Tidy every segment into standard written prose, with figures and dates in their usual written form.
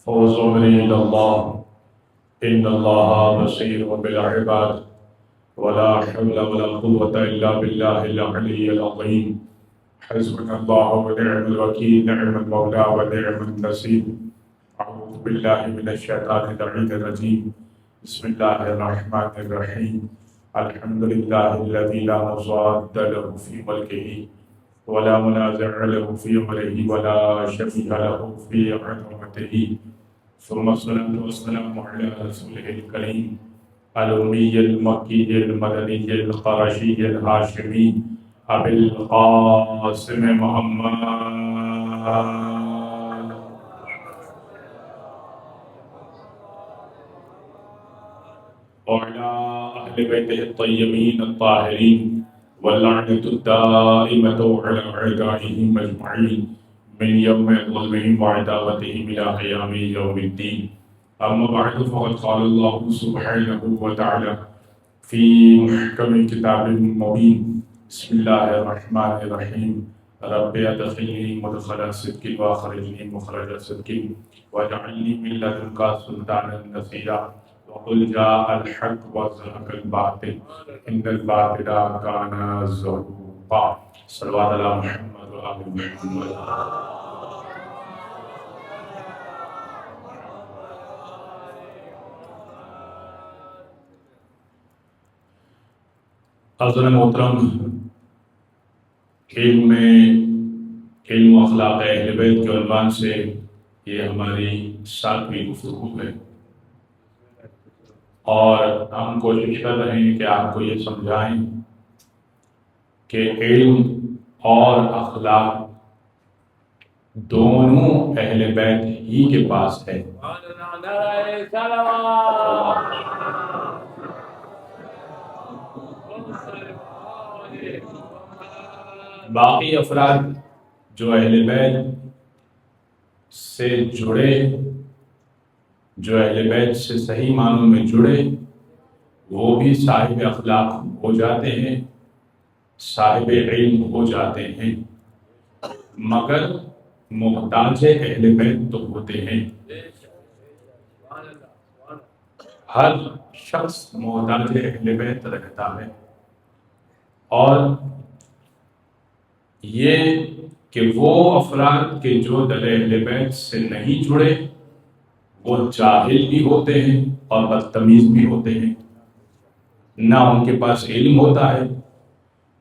فوز من الله إن الله بصير بالعباد ولا حول ولا قوة إلا بالله العلي العظيم حسبنا الله ونعم الوكيل نعم المولى ونعم النصير أعوذ بالله من الشيطان اللعين الرجيم بسم الله الرحمن الرحيم الحمد لله الذي لا مضاد له في ملكه ولا منازع له في أمره ولا شفيع له في عظمته ثم الصلاة والسلام على رسوله الكريم الأمي المكي المدني القرشي الهاشمي أبي القاسم محمد وعلى أهل بيته الطيبين الطاهرين واللعنة الدائمة على أعدائهم أجمعين من يوم ظلمهم وعداوتهم إلى قيام يوم الدين أما بعد فقد قال الله سبحانه وتعالى في محكم كتاب مبين بسم الله الرحمن الرحيم رب أدخلني مدخل صدق وأخرجني مخرج صدق واجعلني من لدنك سلطانا نصيرا وقل جاء الحق وزهق الباطل إن الباطل كان زهوقا صلوات على محمد وآل محمد. حضرت محترم، علم و اخلاق اہل بیت کے عنوان سے یہ ہماری 7ویں گفتگو ہے، اور ہم کوشش کر رہے ہیں کہ آپ کو یہ سمجھائیں کہ علم اور اخلاق دونوں اہل بیت ہی کے پاس ہے۔ باقی افراد جو اہل بیت سے جڑے، جو اہل بیت سے صحیح معنوں میں جڑے، وہ بھی صاحب اخلاق ہو جاتے ہیں، صاحب علم ہو جاتے ہیں، مگر محتاج اہل بیت تو ہوتے ہیں۔ ہر شخص محتاج اہل بیت رہتا ہے، اور یہ کہ وہ افراد کے جو در اہل بیت سے نہیں جڑے وہ جاہل بھی ہوتے ہیں اور بدتمیز بھی ہوتے ہیں، نہ ان کے پاس علم ہوتا ہے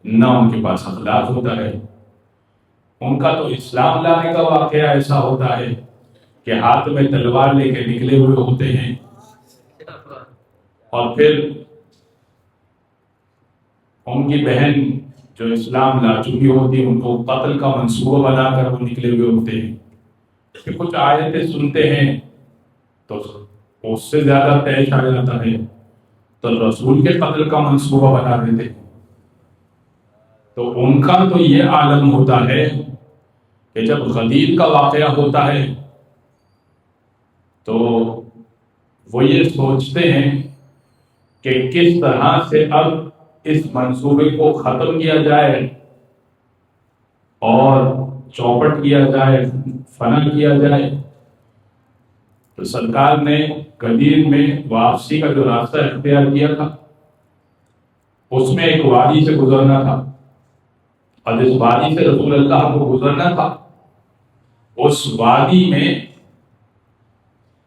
نہ ان کے پاس اخلاق ہوتا ہے۔ ان کا تو اسلام لانے کا واقعہ ایسا ہوتا ہے کہ ہاتھ میں تلوار لے کے نکلے ہوئے ہوتے ہیں، اور پھر ان کی بہن جو اسلام لا چکی ہوتی ہے ان کو قتل کا منصوبہ بنا کر وہ نکلے ہوئے ہوتے ہیں کہ کچھ آیتیں سنتے ہیں تو اس سے زیادہ طیش آ جاتا ہے تو رسول کے قتل کا منصوبہ بنا دیتے ہیں۔ تو ان کا تو یہ عالم ہوتا ہے کہ جب غدیر کا واقعہ ہوتا ہے تو وہ یہ سوچتے ہیں کہ کس طرح سے اب اس منصوبے کو ختم کیا جائے اور چوپٹ کیا جائے، فنا کیا جائے۔ تو سرکار نے غدیر میں واپسی کا جو راستہ اختیار کیا تھا اس میں ایک وادی سے گزرنا تھا، اور جس وادی سے رسول اللہ کو گزرنا تھا اس وادی میں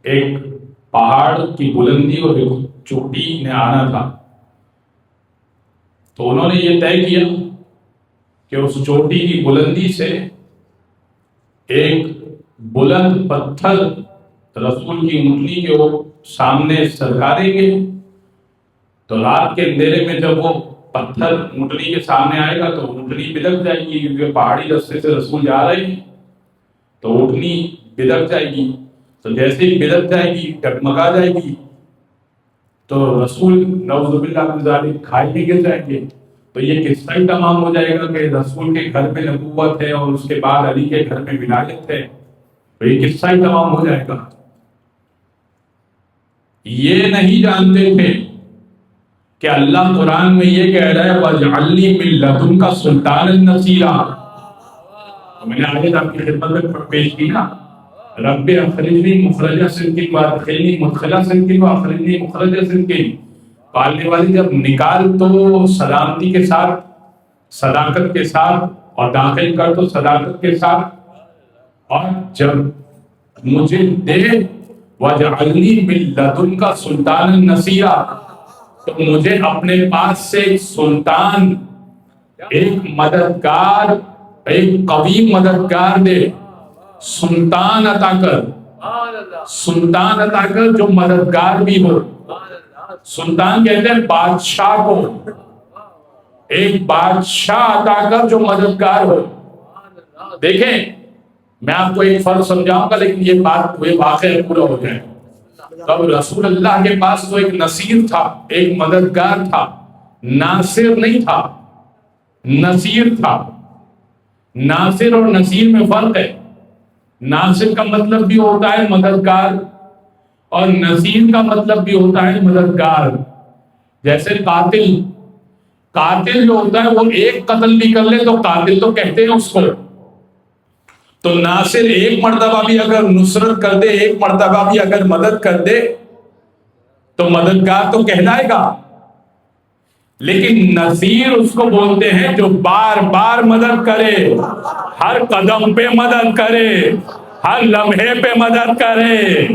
ایک پہاڑ کی بلندی اور ایک چوٹی نے آنا تھا۔ تو انہوں نے یہ طے کیا کہ اس چوٹی کی بلندی سے ایک بلند پتھر رسول کی اونٹنی کے وہ سامنے سرکا دیں گے، تو رات کے اندھیرے میں جب وہ پتھر اونٹنی کے سامنے آئے گا تو اونٹنی بلک جائے گی، کیونکہ پہاڑی راستے سے رسول جا رہے ہیں تو اونٹنی بلک جائے گی۔ تو جیسے ہی بلک جائے گی، ٹگمگا جائے گی، تو رسول نعوذ باللہ من ذالک کھائی میں گر جائیں گے۔ تو یہ قصہ ہی تمام ہو جائے گا کہ رسول کے گھر میں نبوت ہے اور اس کے بعد علی کے گھر میں ولایت ہے، تو یہ قصہ ہی تمام ہو جائے گا۔ یہ نہیں جانتے تھے کہ اللہ قرآن میں یہ کہہ رہا ہے وَاجْعَلْنِي مِن لَدُنْكَ سُلْطَانًا نَصِيرًا۔ میں نے آیت آپ کی خدمت میں پیش کی نا رب اخرجنی مخرج صدق وادخلنی مدخل صدق واخرجنی مخرج صدق. پالنے والی جب نکال تو سلامتی کے ساتھ، صداقت کے ساتھ، اور داخل کر تو صداقت کے ساتھ، اور جب مجھے دے وَجَعَلْنِي مِن لَدُنْكَ سُلْطَانًا نَصِيرًا، تو مجھے اپنے پاس سے ایک سلطان، ایک مددگار، ایک قوی مددگار دے. سلطان عطا کر، سلطان عطا کر جو مددگار بھی ہو. سلطان کہتے ہیں بادشاہ کو، ایک بادشاہ عطا کر جو مددگار ہو. دیکھیں میں آپ کو ایک فرق سمجھاؤں گا لیکن یہ بات یہ واقعہ پورا ہو جائے. تب رسول اللہ کے پاس تو ایک نصیر تھا، ایک مددگار تھا، ناصر نہیں تھا، نصیر تھا. ناصر اور نصیر میں فرق ہے. ناصر کا مطلب بھی ہوتا ہے مددگار، اور نصیر کا مطلب بھی ہوتا ہے مددگار. جیسے قاتل، قاتل جو ہوتا ہے وہ ایک قتل بھی کر لے تو قاتل تو کہتے ہیں اس کو. تو ناصر ایک مرتبہ بھی اگر نصرت کر دے، ایک مرتبہ بھی اگر مدد کر دے تو مددگار تو کہلائے گا. لیکن نصیر اس کو بولتے ہیں جو بار بار مدد کرے، ہر قدم پہ مدد کرے، ہر لمحے پہ مدد کرے.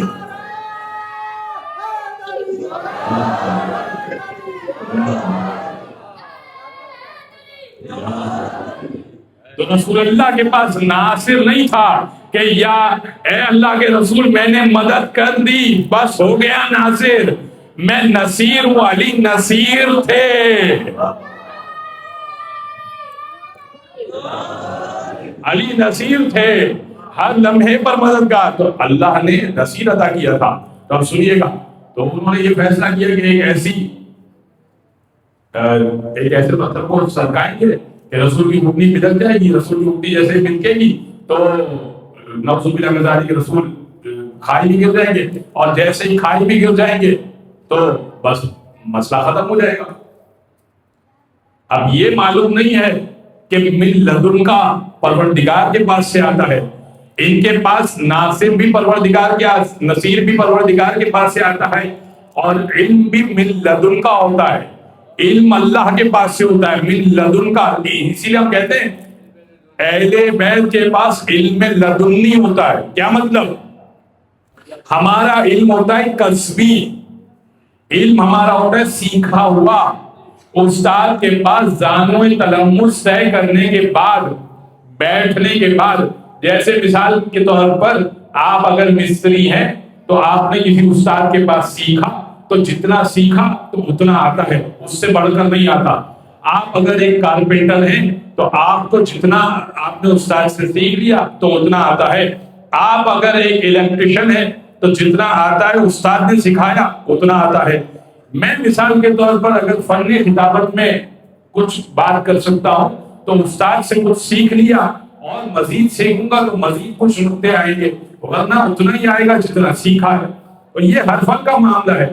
تو رسول اللہ کے پاس ناصر نہیں تھا کہ یا اے اللہ کے رسول میں نے مدد کر دی بس ہو گیا ناصر. میں نصیر ہوں، علی نصیر تھے، علی نصیر تھے، ہر لمحے پر مددگار. تو اللہ نے نصیر عطا کیا تھا. تو اب سنیے گا، تو انہوں نے یہ فیصلہ کیا کہ ایک ایسے پتھر کو سرکائیں گے کہ رسول کی گھٹنی پدک جائے گی. رسول کی گھٹنی جیسے بنکے گی تو نعوذ باللہ من ذالک کے رسول کھائی بھی گر جائیں گے، اور جیسے ہی کھائی بھی گر جائیں گے تو بس مسئلہ ختم ہو جائے گا. اب یہ معلوم نہیں ہے کہ من لدن کا پروردگار کے پاس سے آتا ہے. ان کے پاس ناصر بھی پروردگار کے، نصیر بھی پروردگار کے پاس سے آتا ہے، اور علم بھی من لدن کا ہوتا ہے. علم اللہ کے پاس سے ہوتا ہے، من لدن کا. اسی لیے ہم کہتے ہیں اہل بیت کے پاس علم لدنی ہوتا ہے. کیا مطلب؟ ہمارا علم ہوتا ہے کسبی علم، ہمارا ہوتا ہے سیکھا ہوا. استاد کے پاس زانو تلمس طے کرنے کے بعد، بیٹھنے کے بعد، جیسے مثال کے طور پر آپ اگر مستری ہیں تو آپ نے کسی استاد کے پاس سیکھا تو جتنا سیکھا تو اتنا آتا ہے، اس سے بڑھ کر نہیں آتا. آپ اگر ایک کارپینٹر ہیں تو آپ کو جتنا آپ نے استاد سے سیکھ لیا تو اتنا آتا ہے. آپ اگر ایک الیکٹریشین ہیں تو جتنا آتا ہے استاد نے سکھایا اتنا آتا ہے. میں مثال کے طور پر اگر فن خطابت میں کچھ بات کر سکتا ہوں تو استاد سے کچھ سیکھ لیا اور مزید سیکھوں گا تو مزید کچھ نقطے آئیں گے، ورنہ اتنا ہی آئے گا جتنا سیکھا ہے. اور یہ ہر فن کا معاملہ ہے.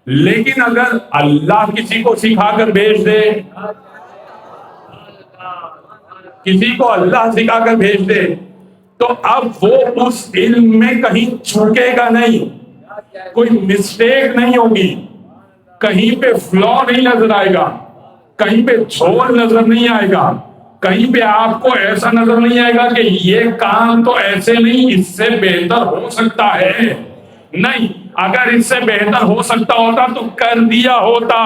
لیکن اگر اللہ کسی کو سکھا کر بھیج دے، کسی کو اللہ سکھا کر بھیج دے تو اب وہ اس علم میں کہیں چوکے گا نہیں، کوئی مسٹیک نہیں ہوگی، کہیں پہ فلو نہیں نظر آئے گا، کہیں پہ جھول نظر نہیں آئے گا، کہیں پہ آپ کو ایسا نظر نہیں آئے گا کہ یہ کام تو ایسے نہیں، اس سے بہتر ہو سکتا ہے. نہیں، اگر اس سے بہتر ہو سکتا ہوتا تو کر دیا ہوتا.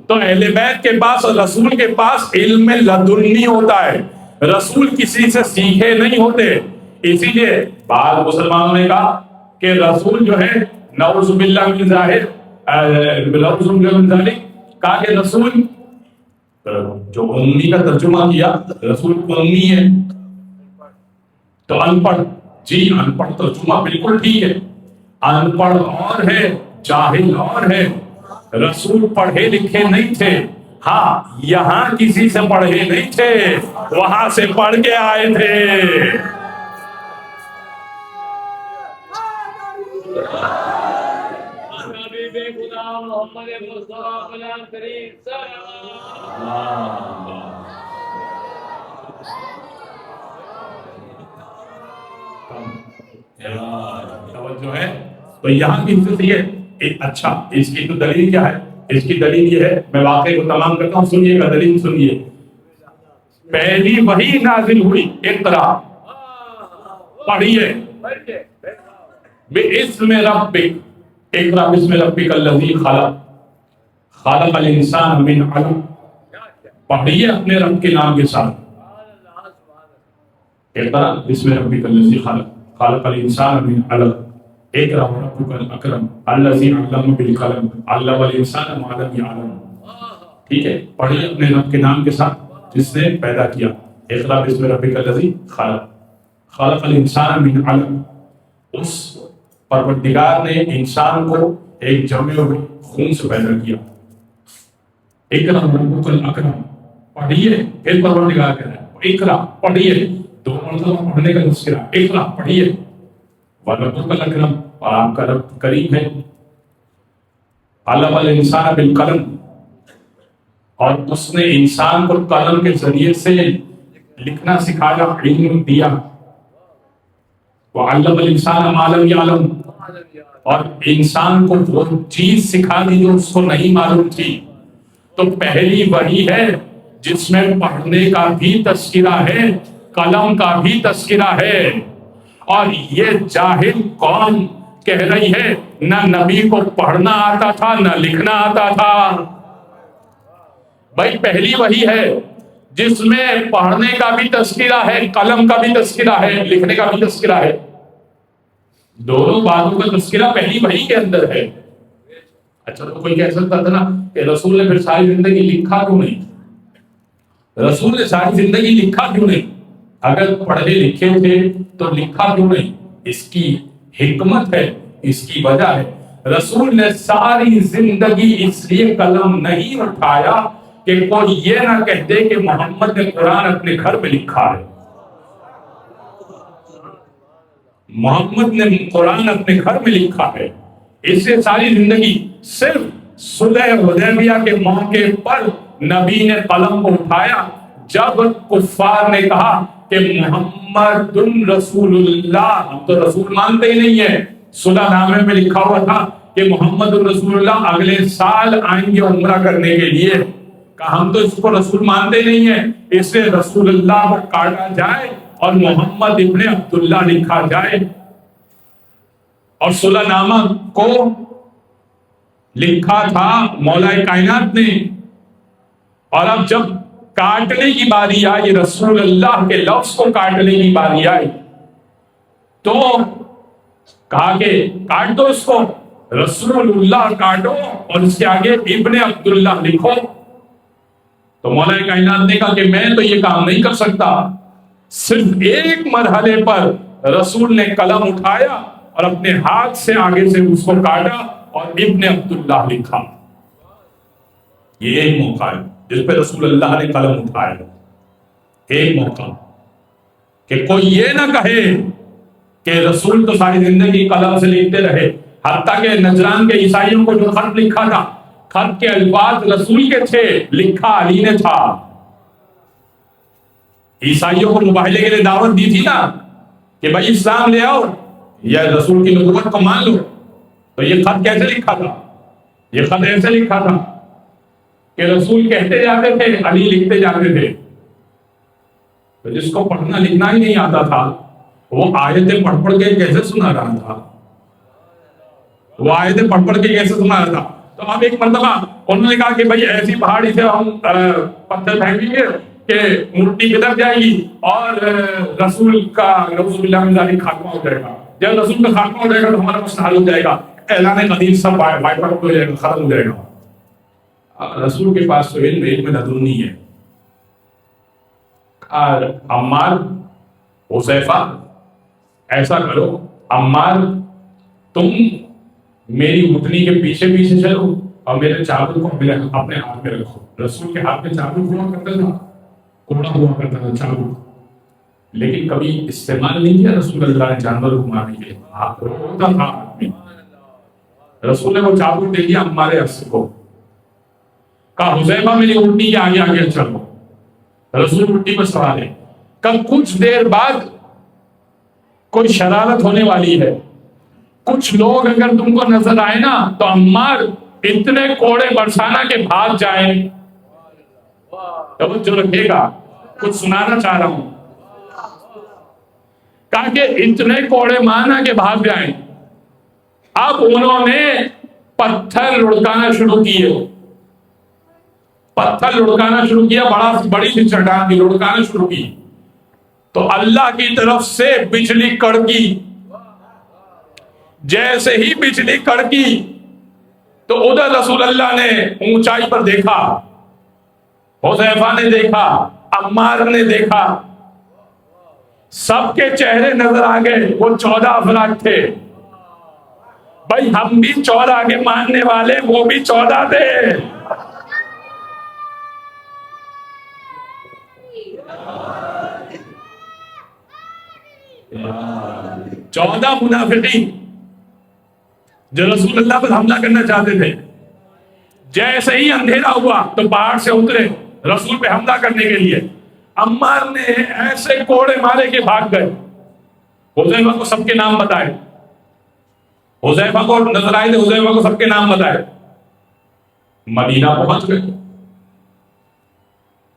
تو اہل بیت کے پاس اور رسول کے پاس علم لدنی ہوتا ہے. رسول کسی سے سیکھے نہیں ہوتے. اسی لیے بعض مسلمانوں نے کہا کہ رسول جو ہے نعوذ باللہ من ذالک، کہا کہ رسول جو امی کا ترجمہ کیا، رسول امی ہے تو ان پڑھ. جی ان پڑھ ترجمہ بالکل ٹھیک ہے، ان پڑھ اور ہے، جاہل اور ہے. رسول پڑھے لکھے نہیں تھے، ہاں یہاں کسی سے پڑھے نہیں تھے، وہاں سے پڑھ کے آئے تھے. توجہ ہے تو یہاں کی حفظ یہ اچھا اس کی تو دلیل کیا ہے؟ اس کی دلیل یہ ہے، میں واقعے کو تمام کرتا ہوں، سنیے گا، دلیل سنیے۔ پہلی وحی نازل ہوئی اقرا، پڑھیے بِاسْمِ رَبِّكَ، اقرا بِاسْمِ رَبِّكَ الَّذِي خَلَقَ، خَلَقَ الْإِنسَانَ مِنْ عَلَقٍ، پڑھیے اپنے رب کے نام کے ساتھ، اقرا بِاسْمِ رَبِّكَ الَّذِي خَلَقَ، خَلَقَ الْإِنسَانَ مِنْ عَلَقٍ، اقرا وَرَبُّكَ الْأَكْرَمُ الَّذِي عَلَّمَ بِالْقَلَمِ عَلَّمَ الْإِنسَانَ مَا لَمْ يَعْلَمْ۔ ٹھیک ہے، پڑھیے اپنے رب کے نام کے ساتھ جس نے پیدا کیا، اقرا بِاسْمِ رَبِّكَ الَّذِي خَلَقَ، خَلَقَ الْإِنسَانَ مِنْ عَلَقٍ، اس پروردگار نے انسان کو ایک جمے ہوئے خون سے پیدا کیا۔ اقرا وَرَبُّكَ الْأَكْرَمُ، پڑھیے، پھر پروردگار کہہ رہا ہے اقرا، پڑھیے، دو مرتبہ پڑھنے کا تذکرہ، اقرا پڑھیے، وَرَبُّكَ الْأَكْرَمُ، اور آپ کا رب کریم ہے، عَلَّمَ الْإِنسَانَ بِالْقَلَمِ، اور اس نے انسان کو قلم کے ذریعے سے لکھنا سکھایا، علم دیا، وَعَلَّمَ الْإِنسَانَ مَا لَمْ يَعْلَمْ، اور انسان کو وہ چیز سکھا دی جو اس کو نہیں معلوم تھی۔ تو پہلی وحی ہے جس میں پڑھنے کا بھی تذکرہ ہے، قلم کا بھی تذکرہ ہے، اور یہ جاہل قوم کہہ رہی ہے نہ نبی کو پڑھنا آتا تھا نہ لکھنا آتا تھا۔ بھائی پہلی وحی ہے جس میں پڑھنے کا بھی تذکرہ ہے، قلم کا بھی تذکرہ ہے، لکھنے کا بھی تذکرہ ہے، دونوں باتوں کا تذکرہ پہلی وحی کے اندر ہے۔ اچھا تو کوئی کہہ سکتا تھا نا کہ رسول نے پھر ساری زندگی لکھا کیوں نہیں؟ رسول نے ساری زندگی لکھا کیوں نہیں؟ اگر پڑھے لکھے تھے تو لکھا کیوں نہیں؟ اس کی حکمت ہے، اس کی وجہ ہے۔ رسول نے ساری زندگی اس لیے قلم نہیں اٹھایا کہ کوئی یہ نہ کہتے کہ محمد نے قرآن اپنے گھر میں لکھا ہے، محمد نے قرآن اپنے گھر میں لکھا ہے۔ اس سے ساری زندگی صرف صلح حدیبیہ کے موقع پر نبی نے قلم کو اٹھایا جب کفار نے کہا کہ محمد رسول اللہ، ہم تو رسول مانتے ہی نہیں ہیں، صلح نامے میں لکھا ہوا تھا کہ محمد رسول اللہ اگلے سال آئیں گے عمرہ کرنے کے لیے، کہا ہم تو اس کو رسول مانتے ہی نہیں ہیں، اس سے رسول اللہ کو کاٹا جائے اور محمد ابن عبداللہ لکھا جائے، اور صلح نامہ کو لکھا تھا مولا کائنات نے۔ اور اب جب کاٹنے کی باری آئی، رسول اللہ کے لفظ کو کاٹنے کی باری آئی، تو کہا کہ کاٹ دو اس کو، رسول اللہ کاٹو اور اس کے آگے ابن عبداللہ لکھو۔ تو مولا کائنات نے کہا کہ میں تو یہ کام نہیں کر سکتا، صرف ایک مرحلے پر رسول نے قلم اٹھایا اور اپنے ہاتھ سے آگے سے اس کو کاٹا اور ابن عبداللہ لکھا۔ یہ ایک موقع ہے جس پہ رسول اللہ نے قلم اٹھایا، ایک موقع کہ کوئی یہ نہ کہے کہ رسول تو ساری زندگی قلم سے لکھتے رہے، حتیٰ کہ نجران کے عیسائیوں کو جو خط لکھا تھا، خط کے الفاظ رسول کے تھے، لکھا علی نے تھا۔ عیسائیوں کو مباہلے کے لیے دعوت دی تھی نا کہ بھائی اسلام لے آؤ یا رسول کی نبوت کو مان لو، تو یہ خط کیسے لکھا تھا؟ یہ خط ایسے لکھا تھا کہ رسول کہتے جاتے تھے، علی لکھتے جاتے تھے۔ تو جس کو پڑھنا لکھنا ہی نہیں آتا تھا وہ آیتیں پڑھ پڑھ کے کیسے سنا رہا تھا؟ وہ آیتیں پڑھ پڑھ کے کیسے سنا رہا تھا؟ تو اب ایک مرتبہ انہوں نے کہا کہ بھائی ایسی پہاڑی سے ہم پتھر پھینکیں گے کہ مٹی بدر جائے گی اور رسول کا نعوذ باللہ من ذالک خاتمہ ہو جائے گا۔ جب رسول کا خاتمہ ہو جائے گا تو ہمارا مسئلہ حل ہو جائے گا، اعلان قدیم سب وائپ آؤٹ ہو جائے گا، ختم ہو جائے گا۔ رسول کے پاس تو علم لدنی ہے۔ اور عمار، حذیفہ ایسا کرو، عمار تم میری اٹھنی کے پیچھے پیچھے چلو اور میرے چابک کو اپنے ہاتھ میں رکھو۔ رسول کے ہاتھ میں چابک ہوا کرتا تھا، کوڑا ہوا کرتا تھا چابک، لیکن کبھی استعمال نہیں کیا رسول اللہ نے جانور کو مارنے کے لیے، ہاتھ ہوتا تھا ہاتھ میں۔ رسول نے وہ چابو دے دیا عمار یاسر کو، کہا حذیفہ میری اونٹنی کے آگے آگے چلو، رسول اونٹنی پر سوار ہے۔ کل کچھ دیر بعد کوئی شرارت ہونے والی ہے، کچھ لوگ اگر تم کو نظر آئے نا تو عمار اتنے کوڑے برسانا کے بھاگ جائیں۔ توجہ رکھے گا، کچھ سنانا چاہ رہا ہوں، کہا کہ اتنے کوڑے مارنا کے بھاگ جائیں۔ اب انہوں نے پتھر لڑکانا شروع کیے، پتھر لڑکانا شروع کیا، بڑی سی چٹان کی لڑکانا شروع کی، تو اللہ کی طرف سے بجلی کڑکی۔ جیسے ہی بجلی کڑکی تو ادھر رسول اللہ نے اونچائی پر دیکھا، حذیفہ نے دیکھا، عمار نے دیکھا، سب کے چہرے نظر آ گئے۔ وہ 14 افراد تھے، بھائی ہم بھی 14 کے ماننے والے، وہ بھی 14 تھے۔ 14 منافقین جو رسول اللہ پر حملہ کرنا چاہتے تھے، جیسے ہی اندھیرا ہوا تو پہاڑ سے اترے رسول پہ حملہ کرنے کے لیے۔ عمار نے ایسے کوڑے مارے کہ بھاگ گئے۔ حذیفہ کو سب کے نام بتائے، حذیفہ کو نظر آئے تھے، حذیفہ کو سب کے نام بتائے۔ مدینہ پہنچ گئے،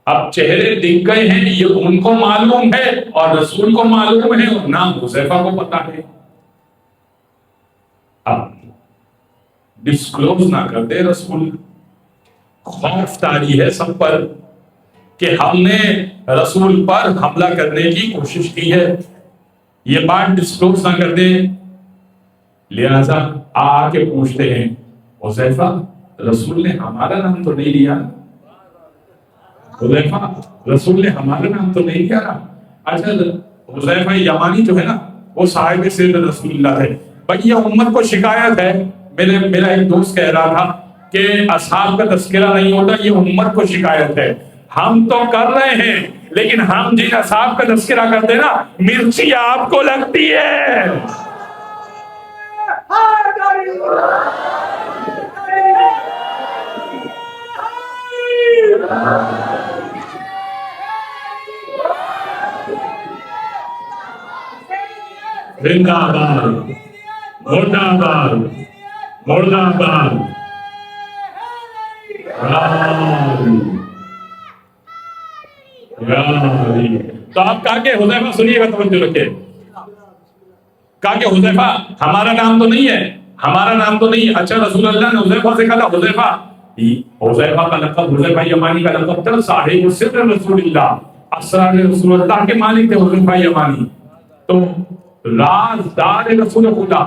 اب چہرے دکھ گئے ہیں، یہ ان کو معلوم ہے اور رسول کو معلوم ہے، اور نام حذیفہ کو پتا ہے۔ اب ڈسکلوز نہ کر دے رسول، خوف طاری ہے سب پر کہ ہم نے رسول پر حملہ کرنے کی کوشش کی ہے، یہ بات ڈسکلوز نہ کر دے، لہذا آ کے پوچھتے ہیں حذیفہ رسول نے ہمارا نام تو نہیں لیا؟ حذیفہ رسول نے ہمارا نام تو نہیں لیا نا؟ اچھا حذیفہ یمانی جو ہے نا وہ صاحب سر رسول اللہ ہے۔ بھائی یہ امت کو شکایت ہے، میرا ایک دوست کہہ رہا تھا کہ اصحاب کا تذکرہ نہیں ہوتا، یہ امت کو شکایت ہے۔ ہم تو کر رہے ہیں لیکن ہم جن اصحاب کا تذکرہ کرتے نا مرچی آپ کو لگتی ہے۔ زندہ باد، مرد آباد، مرد آباد۔ تو آپ کہا کہ حذیفہ سنیے گا، توجہ رکھے، کہا کہ حذیفہ ہمارا نام تو نہیں ہے، ہمارا نام تو نہیں ہے۔ اچھا رسول اللہ نے حذیفہ سے کہا حذیفہ، حذیفہ کا لقب، حذیفہ یمانی کا لقب تھا صاحب سر رسول اللہ، اسرار رسول اللہ کے مالک تھے حذیفہ یمانی، تو رازدار رسول خدا،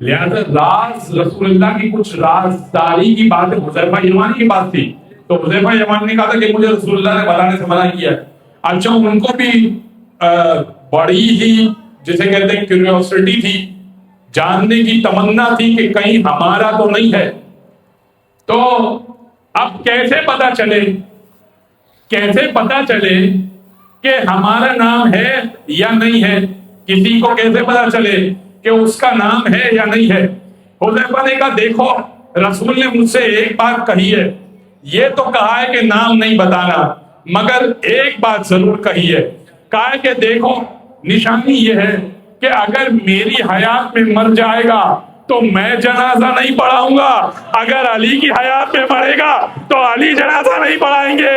لہذا راز رسول اللہ کی کچھ رازداری کی بات حذیفہ یمانی کی بات تھی، تو حذیفہ یمانی نے کہا تھا کہ مجھے رسول اللہ نے بتانے سے منع کیا ہے۔ اچھا ان کو بھی بڑی ہی جسے کہتے ہیں کیوریوسٹی تھی، جاننے کی تمنا تھی کہ کہیں ہمارا تو نہیں ہے۔ تو اب کیسے پتا چلے کہ ہمارا نام ہے یا نہیں ہے؟ کسی کو کیسے پتا چلے کہ اس کا نام ہے یا نہیں ہے؟ حذیفہ نے کہا دیکھو رسول نے مجھ سے ایک بات کہی ہے، یہ تو کہا ہے کہ نام نہیں بتانا، مگر ایک بات ضرور کہی ہے، کہا ہے کہ دیکھو نشانی یہ ہے کہ اگر میری حیات میں مر جائے گا تو میں جنازہ نہیں پڑھاؤں گا، اگر علی کی حیات میں مرے گا تو علی جنازہ نہیں پڑھائیں گے۔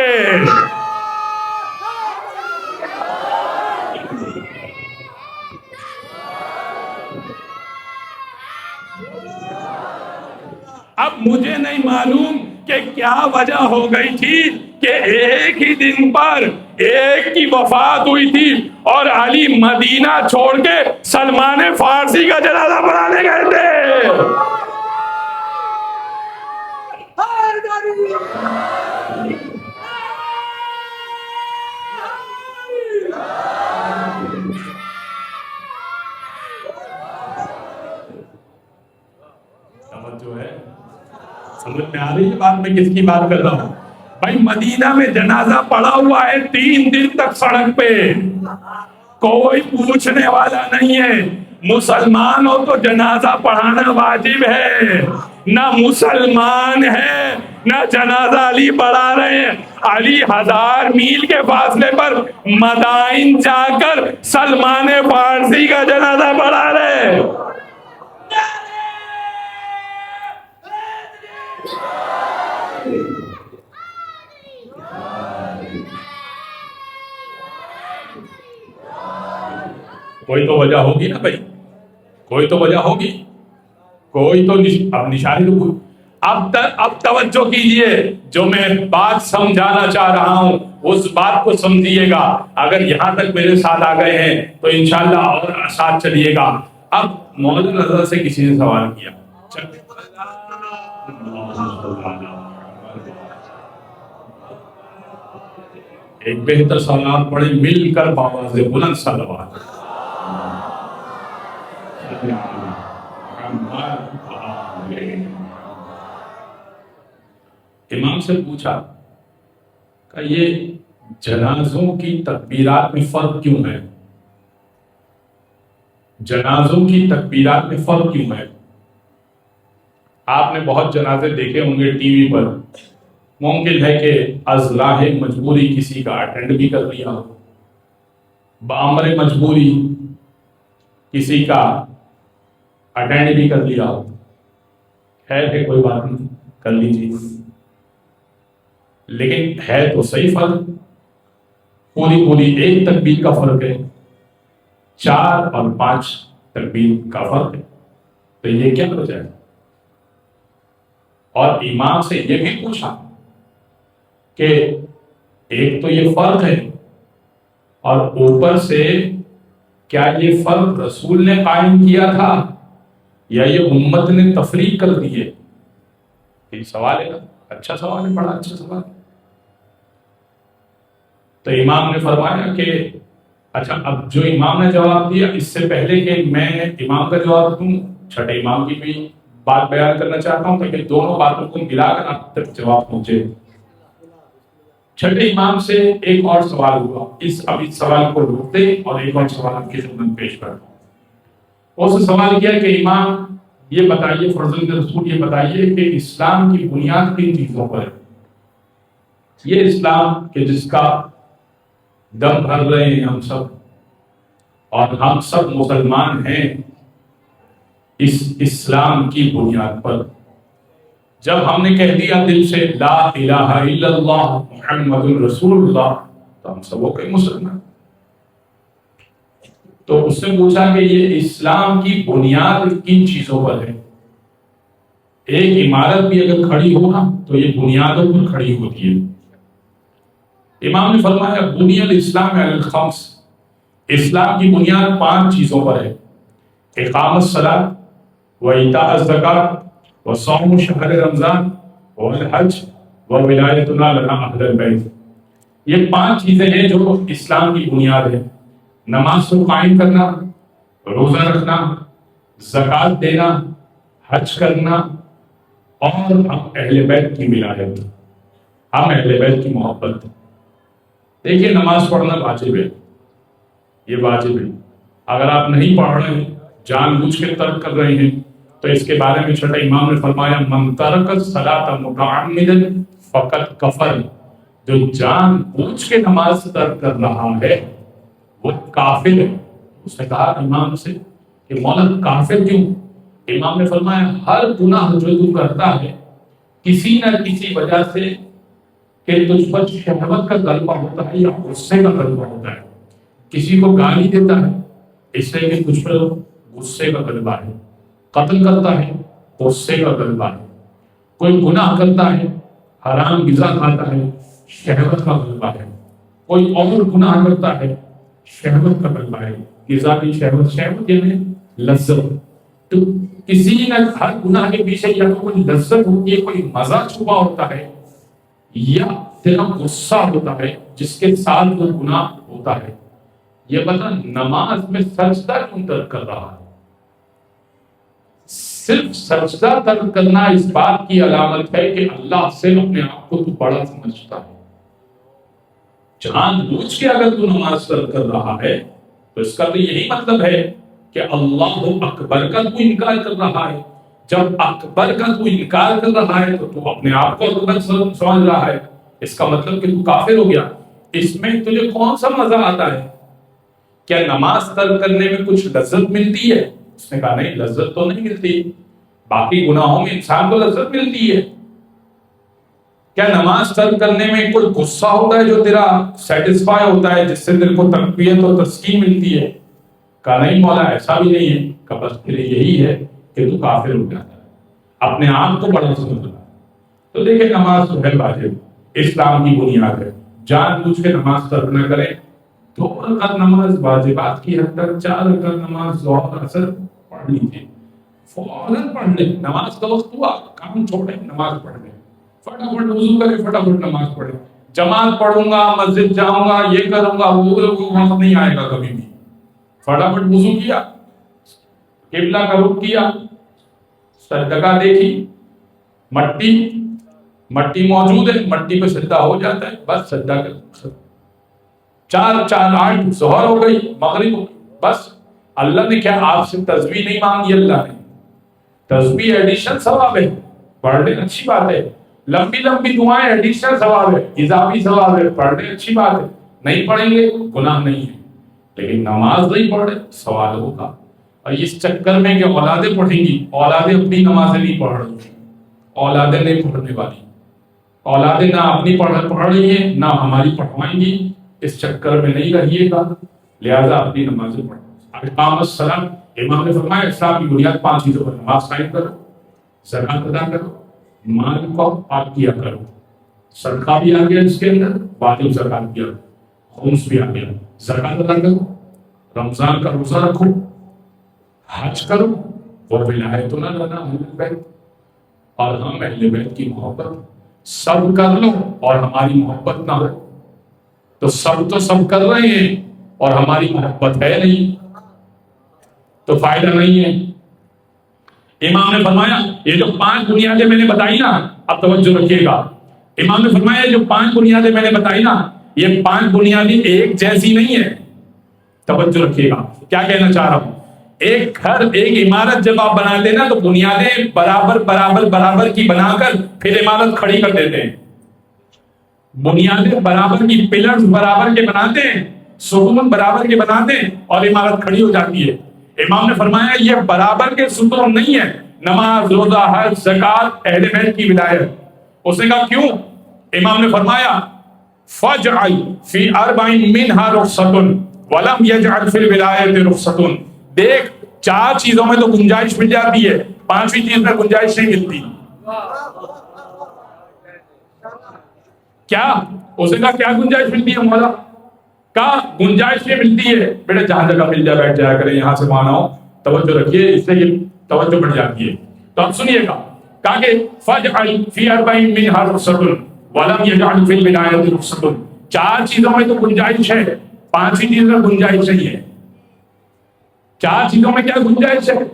اب مجھے نہیں معلوم کہ کیا وجہ ہو گئی تھی کہ ایک ہی دن پر ایک کی وفات ہوئی تھی اور علی مدینہ چھوڑ کے سلمان فارسی کا جنازہ پڑھانے گئے تھے۔ جو ہے سمجھ میں آ رہی ہے بات، میں کس کی بات کر رہا ہوں؟ بھائی مدینہ میں جنازہ پڑا ہوا ہے 3 دن تک سڑک پہ، کوئی پوچھنے والا نہیں ہے، مسلمان ہو تو جنازہ پڑھانا واجب ہے، نہ مسلمان ہے نہ جنازہ علی پڑھا رہے ہیں۔ علی 1000 میل کے فاصلے پر مدائن جا کر سلمان فارسی کا جنازہ پڑھا رہے ہیں۔ کوئی تو وجہ ہوگی نا بھائی، کوئی تو وجہ ہوگی، کوئی تو اب نشانی تو اب توجہ کیجئے، جو میں بات سمجھانا چاہ رہا ہوں اس بات کو سمجھیے گا۔ اگر یہاں تک میرے ساتھ آ گئے ہیں تو انشاءاللہ اور ساتھ چلیے گا۔ اب مولانا نظر سے کسی نے سوال کیا، ایک بہتر سلام پڑھیں مل کر بابا سے بلند صلوات۔ امام سے پوچھا کہ یہ جنازوں کی تکبیرات میں فرق کیوں ہے؟ جنازوں کی تکبیرات میں فرق کیوں ہے؟ آپ نے بہت جنازے دیکھے ہوں گے ٹی وی پر، ممکن ہے کہ از راہ مجبوری کسی کا اٹینڈ بھی کر لیا ہو، بامر مجبوری کسی کا اٹینڈ بھی کر لیا ہو، خیر ہے کوئی بات نہیں، کر لیجیے، لیکن ہے تو صحیح فرق، پوری ایک تکبیر کا فرق ہے، 4 اور 5 تکبیر کا فرق ہے، تو یہ کیا وجہ ہے؟ اور امام سے یہ بھی پوچھا کہ ایک تو یہ فرق ہے، اور اوپر سے کیا یہ فرق رسول نے قائم کیا تھا یا یہ امت نے تفریق کر دی ہے؟ یہ سوال ہے، اچھا سوال ہے، بڑا اچھا سوال ہے۔ تو امام نے فرمایا کہ اچھا، اب جو امام نے جواب دیا، اس سے پہلے کہ میں امام کا جواب دوں، چھٹے امام کی بھی بات بیان کرنا چاہتا ہوں تاکہ دونوں باتوں کو ملا کر آپ تک جواب پہنچے۔ چھٹے امام سے ایک اور سوال ہوا، اب اس سوال کو روک دیں اور ایک اور سوال آپ کی خدمت پیش کرتا ہوں۔ اس نے سوال کیا کہ امام یہ بتائیے، فرزند رسول یہ بتائیے کہ اسلام کی بنیاد کن چیزوں پر ہے؟ یہ اسلام کہ جس کا دم بھر رہے ہیں ہم سب، اور ہم سب مسلمان ہیں اس اسلام کی بنیاد پر۔ جب ہم نے کہہ دیا دل سے لا الہ الا اللہ محمد رسول اللہ، تو ہم سب ہو گئے مسلمان۔ تو اس نے پوچھا کہ یہ اسلام کی بنیاد کن چیزوں پر ہے؟ ایک عمارت بھی اگر کھڑی ہو نا تو یہ بنیادوں پر کھڑی ہوتی ہے۔ امام نے فرمایا بنی الاسلام علی الخمس، اسلام کی بنیاد 5 چیزوں پر ہے: اقامت الصلاۃ وایتاء الزکوٰۃ وصوم شہر رمضان والحج وولایتنا لنا اہل البیت۔ یہ 5 چیزیں ہیں جو اسلام کی بنیاد ہے: نماز کو قائم کرنا، روزہ رکھنا، زکوٰۃ دینا، حج کرنا، اور ہم اہل بیت کی ولایت، ہم اہل بیت کی محبت۔ دیکھیے نماز پڑھنا واجب ہے، یہ واجب ہے۔ اگر آپ نہیں پڑھ رہے ہیں، جان بوجھ کے ترک کر رہے ہیں، تو اس کے بارے میں چھٹا امام نے فرمایا من ترک الصلاۃ متعمدا فقد کفر، جو جان بوجھ کے نماز ترک کر رہا ہے وہ کافر ہے۔ اس نے کہا امام سے کہ مولانا کافر کیوں؟ امام نے فرمایا ہر گناہ جو تو کرتا ہے کسی نہ کسی وجہ سے، کہ تجھ پر شہوت کا غلبہ ہوتا ہے یا غصے کا غلبہ ہوتا ہے۔ کسی کو گالی دیتا ہے اس لیے کہ تجھ پر غصے کا غلبہ ہے، قتل کرتا ہے غصے کا غلبہ ہے، کوئی گناہ کرتا ہے، حرام غذا کھاتا ہے، شہوت کا غلبہ ہے، کوئی اور گناہ کرتا ہے، شہوت کا غلبہ ہے۔ غذا کی شہوت یعنی لذت، تو کسی نہ ہر گناہ کے پیچھے یا تو کوئی لذت ہوتی ہے، کوئی مزہ چھپا ہوتا ہے، یا تیرا غصہ ہوتا ہے جس کے ساتھ وہ گناہ ہوتا ہے۔ یہ بتا نماز میں سجدہ کیوں ترک کر رہا ہے؟ صرف سجدہ ترک کرنا اس بات کی علامت ہے کہ اللہ سے اپنے آپ کو تو بڑا سمجھتا ہے۔ جان بوجھ کے اگر تو نماز ترک کر رہا ہے تو اس کا تو یہی مطلب ہے کہ اللہ اکبر کا تو انکار کر رہا ہے. جب اکبر کا تو انکار کر رہا ہے تو تو اپنے آپ کو اکبر سمجھ رہا ہے. اس کا مطلب کہ تو کافر ہو گیا. اس میں تجھے کون سا مزہ آتا ہے؟ کیا نماز ترک کرنے میں کچھ لذت ملتی ہے؟ اس نے کہا نہیں، لذت تو نہیں ملتی. باقی گناہوں میں انسان کو لذت ملتی ہے. کیا نماز ترک کرنے میں کوئی غصہ ہوتا ہے جو تیرا سیٹسفائی ہوتا ہے، جس سے تیرے کو تقویت اور تسکین ملتی ہے؟ کہا نہیں مولا، ایسا بھی نہیں ہے. کہ بس تیرے یہی ہے کہ تو کافر ہو جاتا ہے، اپنے آپ کو بڑا سمجھ رہا ہے. تو دیکھیں، نماز تو ہے واجب، اسلام کی بنیاد ہے. جان بوجھ کے نماز ترک نہ کریں. 2 رکعت نماز واجبات کی حد تک، 4 رکعت نماز ظہر اثر پڑھ لیجیے، فوراً پڑھ لیں. نماز کا وقت ہوا، کام چھوڑیں، نماز پڑھ لیں. فٹافٹ وضو کریں، فٹافٹ نماز پڑھیں. جماعت پڑھوں گا، مسجد جاؤں گا، یہ کروں گا، وہ وقت نہیں آئے گا کبھی بھی. فٹافٹ وضو کیا، قبلہ کا رخ کیا، سجدہ دیکھی، مٹی موجود ہے، مٹی پہ سجدہ ہو جاتا ہے، بس سجدہ کر. 4 ظہر ہو گئی، مغرب ہو گئی. بس اللہ نے کیا آپ سے تسبیح نہیں مانگی؟ اللہ نے تسبیح ایڈیشنل ثواب ہے، پڑھ لیں، اچھی بات ہے. لمبی دعائیں ایڈیشنل ثواب ہے، اضافی ثواب ہے، پڑھ لیں، اچھی بات ہے. نہیں پڑھیں گے گناہ نہیں ہے. لیکن نماز نہیں پڑھے سوال ہوگا. اور اس چکر میں کہ اولادیں پڑھیں گی، اولادیں اپنی نمازیں نہیں پڑھ رہی ہیں، اولادیں نہیں پڑھنے والی، اولادیں نہ اپنی پڑھ رہی ہیں نہ ہماری پڑھوائیں گی. اس چکر میں نہیں رہیے گا، لہذا اپنی نمازیں پڑھو. اقام الصلاۃ، امام نے فرمایا اسلام کی بنیاد 5 چیزوں پر: نماز قائم کرو، زکات ادا کرو، مال کو پاک کیا کرو. صدقہ بھی آ گیا اس کے اندر، واجب زکات بھی آ گیا، خمس بھی آ گیا. زکات ادا کرو، رمضان کا روزہ رکھو، حج کرو، وہ ولایتنا لنا اہل بیت، اور ہم اہل بیت کی محبت سب کر لو اور ہماری محبت نہ ہو. تو سب کر رہے ہیں اور ہماری محبت ہے نہیں، تو فائدہ نہیں ہے. امام نے فرمایا یہ جو 5 بنیادیں میں نے بتائی نا، اب توجہ رکھیے گا. امام نے فرمایا جو 5 بنیادیں میں نے بتائی نا، یہ 5 بنیادیں ایک جیسی نہیں ہے. توجہ رکھیے گا کیا کہنا چاہ رہا ہوں. ایک گھر، ایک عمارت جب آپ بناتے ہیں نا تو بنیادیں برابر کی بنا کر پھر عمارت کھڑی کر دیتے ہیں. بنیادیں برابر کی، پلرز برابر کے بناتے ہیں، ستون برابر کے بناتے ہیں اور عمارت کھڑی ہو جاتی ہے. امام نے فرمایا یہ برابر کے ستون نہیں ہے. نماز، روزہ، حج، زکات، اہل بیت کی ولایت. اس نے کہا کیوں؟ امام نے فرمایا فَجْعَلْ فِي أَرْبَعٍ مِّنْهَا رُخْصَةٌ وَلَمْ يَجْعَلْ فِي الْوِلَایَةِ رُخْصَةٌ. دیکھ 4 چیزوں میں تو گنجائش مل جاتی ہے، 5ویں چیز میں گنجائش نہیں ملتی. کیا؟ اس نے کہا کیا گنجائش ملتی ہے مولا؟ کہا گنجائش یہ ملتی ہے بیٹا جہاں جگہ مل جائے بیٹھ جایا کریں، یہاں سے وہاں نہ ہو. توجہ رکھیے، اس سے یہ توجہ بڑھ جاتی ہے. تو اب سنیے گا، کہا کہ فَجْعَلْ فِي أَرْبَعٍ مِّنْهَا رُخْصَةٌ وَلَمْ يَجْعَلْ فِي الْوِلَایَةِ رُخْصَةٌ. 4 چیزوں میں تو گنجائش ہے، 5ویں چیز میں گنجائش نہیں ہے. 4 چیزوں میں کیا گنجائش ہے؟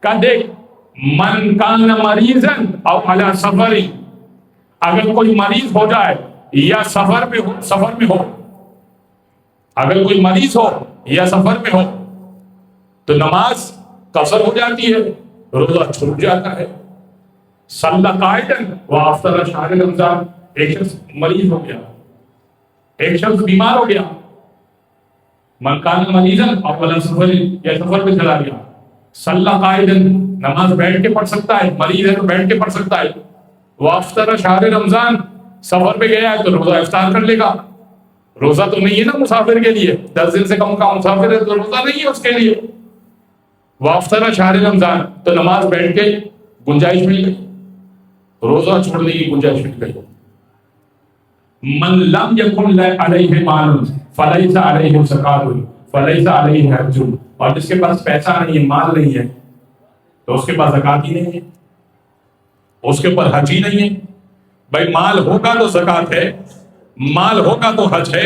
کہا دیکھ، من کان مریضا او علی سفر، اگر کوئی مریض ہو جائے یا سفر میں ہو، اگر کوئی مریض ہو یا سفر میں ہو تو نماز قصر ہو جاتی ہے، روزہ چھوٹ جاتا ہے. صلی قائدا وافطر شہر رمضان. ایک شخص مریض ہو گیا، ایک شخص بیمار ہو گیا، من کان مریضا او علی سفر، یا سفر میں چلا گیا، صلی قائدا، نماز بیٹھ کے پڑھ سکتا ہے، مریض ہے تو بیٹھ کے پڑھ سکتا ہے. وافطر شہر رمضان، سفر پہ گیا ہے تو روزہ افطار کر لے گا. روزہ تو نہیں ہے نا مسافر کے لیے، 10 دن سے کم کا مسافر ہے تو روزہ نہیں ہے اس کے لیے. وافطر شہر رمضان، تو نماز بیٹھ کے گنجائش مل گئی، روزہ چھوڑنے کی گنجائش مل گئی. من لم یکن علیہ مال فلیس علیہ زکات فلیس علیہ حج. اور جس کے پاس پیسہ نہیں ہے، مال نہیں ہے، تو اس کے پاس زکات ہی نہیں ہے، اس کے اوپر حج ہی نہیں ہے. بھائی مال ہوگا تو زکات ہے، مال ہوگا تو حج ہے،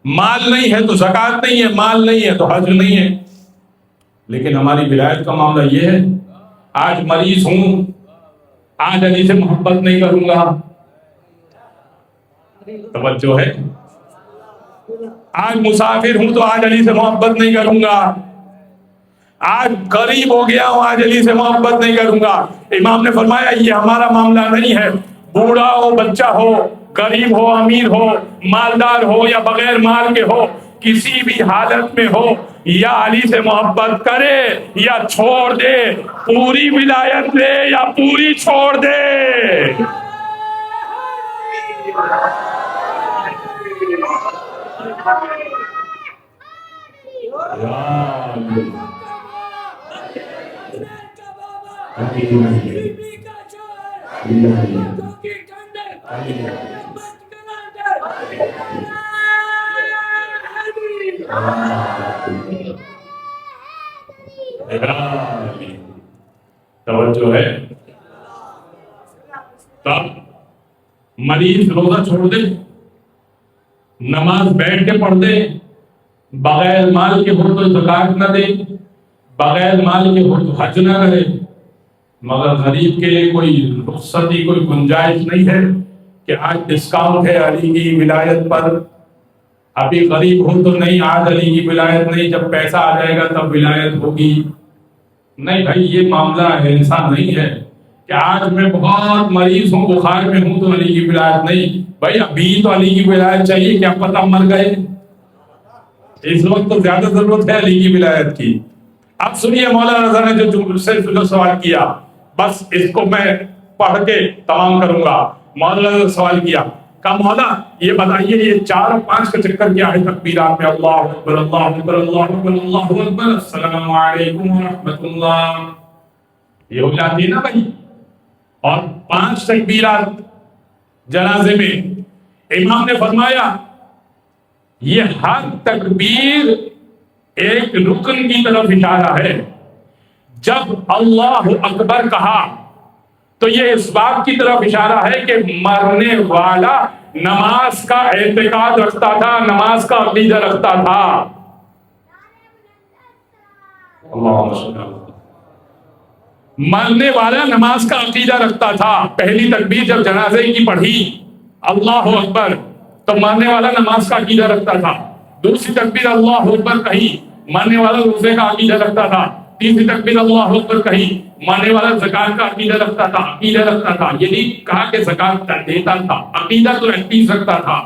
مال نہیں ہے تو زکات نہیں ہے، مال نہیں ہے تو حج نہیں ہے. لیکن ہماری ولایت کا معاملہ یہ ہے، آج مریض ہوں، آج علی سے محبت نہیں کروں گا. توجہ ہے، آج مسافر ہوں تو آج علی سے محبت نہیں کروں گا. آج قریب ہو گیا ہوں، آج علی سے محبت نہیں کروں گا۔ امام نے فرمایا یہ ہمارا معاملہ نہیں ہے، بوڑھا ہو بچہ ہو، غریب ہو امیر ہو، مالدار ہو یا بغیر مال کے ہو، کسی بھی حالت میں ہو، یا علی سے محبت کرے یا چھوڑ دے، پوری ولایت لے یا پوری چھوڑ دے۔ توجہ ہے؟ تب مریض روزہ چھوڑ دے، نماز بیٹھ کے پڑھ دے، بغیر مال کے ہو تو زکات نہ دے، بغیر مال کے ہو تو حج نہ کرے، مگر غریب کے لیے کوئی رخصتی، کوئی گنجائش نہیں ہے کہ آج ڈسکاؤنٹ ہے علی کی ولایت پر، ابھی غریب ہوں تو نہیں، آج علی کی ولایت نہیں، جب پیسہ آ جائے گا تب ولایت ہوگی۔ نہیں بھائی، یہ معاملہ ایسا نہیں ہے کہ آج میں بہت مریض ہوں، بخار میں ہوں تو علی کی ولایت نہیں۔ بھائی ابھی تو علی کی ولایت چاہیے، کیا پتہ مر گئے، اس وقت تو زیادہ ضرورت ہے علی کی ولایت کی۔ اب سنیے مولانا رضا نے جو صرف جو سوال کیا، بس اس کو میں پڑھ کے تمام کروں گا۔ مولانا نے سوال کیا، کہا مولا یہ بتائیے یہ 4 اور 5 کا چکر کیا ہے تکبیرات میں؟ اللہ اکبر اللہ اکبر اللہ اکبر اللہ اکبر، السلام علیکم ورحمۃ اللہ، یہ ہو جاتی ہے نا بھائی۔ اور 5 تکبیرات جنازے میں، امام نے فرمایا یہ ہر تکبیر ایک رکن کی طرف اشارہ ہے۔ جب اللہ اکبر کہا تو یہ اس بات کی طرف اشارہ ہے کہ مرنے والا نماز کا اعتقاد رکھتا تھا، نماز کا عقیدہ رکھتا تھا۔ مرنے والا نماز کا عقیدہ رکھتا تھا۔ پہلی تکبیر جب جنازے کی پڑھی اللہ اکبر تو مرنے والا نماز کا عقیدہ رکھتا تھا۔ دوسری تکبیر اللہ اکبر کہی، مرنے والا روزے کا عقیدہ رکھتا تھا۔ تیسری تکبیر اللہ اکبر کہی، مرنے والا زکات کا عقیدہ رکھتا تھا، عقیدہ رکھتا تھا۔ یہ نہیں کہا کہ زکات دیتا تھا، عقیدہ تو ایکٹیو رکھتا تھا،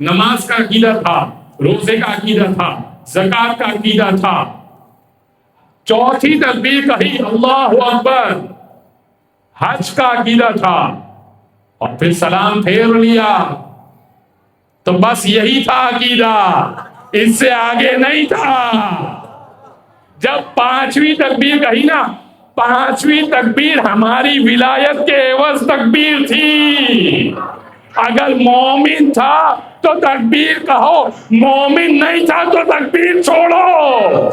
نماز کا عقیدہ تھا، روزے کا عقیدہ تھا، زکات کا عقیدہ تھا۔ چوتھی تکبیر کہی اللہ اکبر، حج کا عقیدہ تھا، اور پھر سلام پھیر لیا۔ تو بس یہی تھا عقیدہ، اس سے آگے نہیں تھا۔ جب 5ویں تکبیر کہی نا، 5ویں تکبیر ہماری ولایت کے عوض تکبیر تھی۔ اگر مومن تھا تو تکبیر کہو، مومن نہیں تھا تو تکبیر چھوڑو۔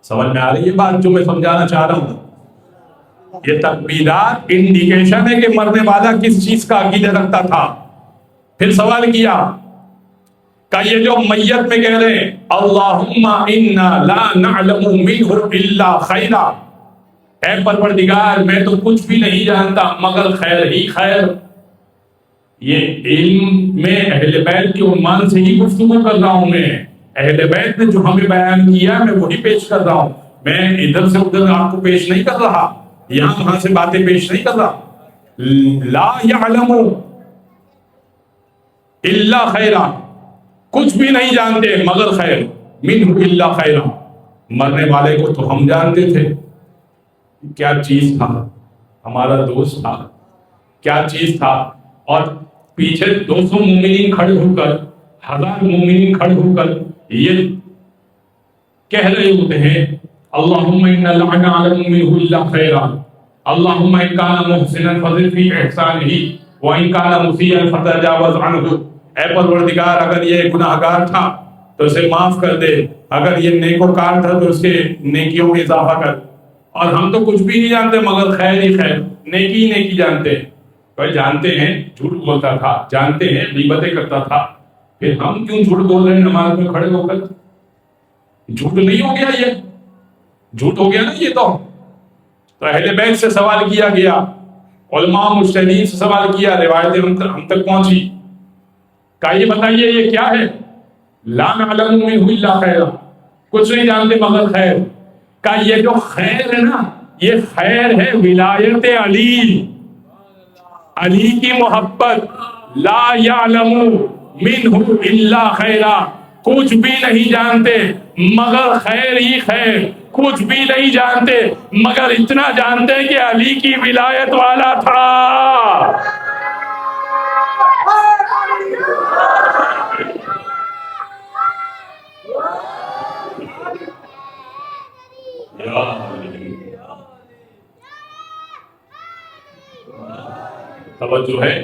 سمجھ میں آ رہی ہے بات جو میں سمجھانا چاہ رہا ہوں؟ یہ تکبیرات انڈیکیشن ہے کہ مرنے والا کس چیز کا عقیدہ رکھتا تھا۔ پھر سوال کیا کہ یہ جو میت میں کہہ رہے ہیں اللہم انا لا نعلم منہ الا خیرا، اے پروردگار میں تو کچھ بھی نہیں جانتا مگر خیر ہی خیر، یہ علم میں اہل بیت کے عنوان سے ہی گفتگو کر رہا ہوں۔ میں اہل بیت نے جو ہمیں بیان کیا میں وہی پیش کر رہا ہوں، میں ادھر سے ادھر آپ کو پیش نہیں کر رہا، یہاں وہاں سے باتیں پیش نہیں کر رہا۔ لا یعلم الا خیرا، کچھ بھی نہیں جانتے مگر خیر، منہ الا خیرا، مرنے والے کو تو ہم جانتے تھے کیا چیز تھا، ہمارا دوست تھا، کیا چیز تھا۔ اور پیچھے 200 مومنین کھڑے ہو کر، 1000 مومنین کھڑے ہو کر یہ کہہ رہے ہوتے ہیں اللہم انا لا نعلم منہ الا خیرا، اللہم ان کان محسنا فزد فی احسانہ وان کان مسیئا فتجاوز عنہ، اے پروردگار اگر یہ گناہگار تھا تو اسے معاف کر دے، اگر یہ نیکوکار تھا تو اس کے نیکیوں میں اضافہ کر۔ اور ہم تو کچھ بھی نہیں جانتے مگر خیر ہی خیر، نیکی ہی نیکی جانتے ہیں۔ بھائی جانتے ہیں جھوٹ بولتا تھا، جانتے ہیں غیبتیں کرتا تھا، پھر ہم کیوں جھوٹ بول رہے ہیں نماز میں کھڑے ہو کر؟ جھوٹ نہیں ہو گیا؟ یہ جھوٹ ہو گیا نا یہ تو۔ تو اہل بیت سے سوال کیا گیا، علماء مجتہدین سے سوال کیا، روایتیں ہم تک پہنچی، کہا یہ بتائیے یہ کیا ہے؟ لا نعلم منہ الا خیرا، کچھ نہیں جانتے مگر خیر۔ کہا یہ جو خیر ہے نا، یہ خیر ہے ولایت علی، علی کی محبت۔ لا یعلم منہ الا خیرا، کچھ بھی نہیں جانتے مگر خیر ہی خیر، کچھ بھی نہیں جانتے مگر اتنا جانتے کہ علی کی ولایت والا تھا۔ توجہ ہے؟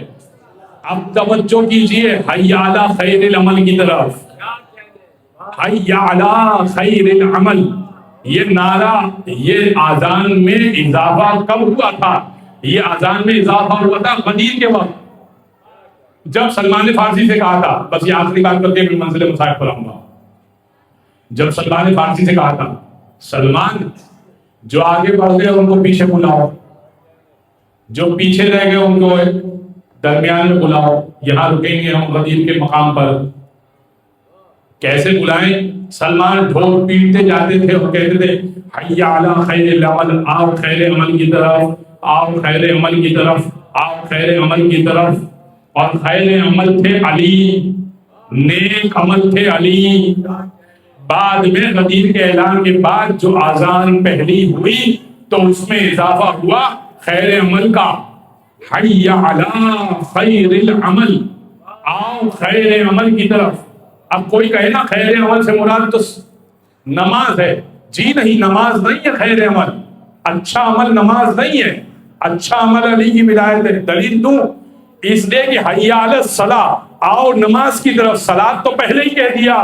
اب توجہ کیجئے حی علی خیر العمل کی طرف۔ حی علی خیر العمل، یہ نعرہ، یہ آذان میں اضافہ کب ہوا تھا؟ یہ آذان میں اضافہ ہوا تھا غدیر کے وقت، جب سلمان فارسی سے کہا تھا، بس یہ آخری بات کر کے منزل مصائب پر آؤں گا۔ جب سلمان فارسی سے کہا تھا، سلمان جو آگے بڑھ گئے ان کو پیچھے بلاؤ، جو پیچھے رہ گئے ان کو درمیان میں بلاؤ، یہاں رکیں گے ہم غدیر کے مقام پر۔ کیسے بلائیں؟ سلمان ڈھول پیٹتے جاتے تھے اور کہتے تھے حی علی خیر العمل، آؤ خیر عمل کی طرف، آؤ خیر عمل کی طرف، آؤ خیر عمل کی طرف۔ اور خیر عمل تھے علی، نیک عمل تھے علی۔ بعد میں غدیر کے اعلان کے بعد جو آذان پہلی ہوئی تو اس میں اضافہ ہوا خیر عمل کا، حی علی خیر العمل، آؤ خیر عمل کی طرف۔ اب کوئی کہے نا خیر عمل سے مراد تو نماز ہے، جی نہیں، نماز نہیں ہے خیر عمل، اچھا عمل نماز نہیں ہے، اچھا عمل علی کی ولایت ہے۔ دلیل دوں؟ اس لیے کہ حی علی الصلاۃ، آؤ نماز کی طرف، صلاۃ تو پہلے ہی کہہ دیا۔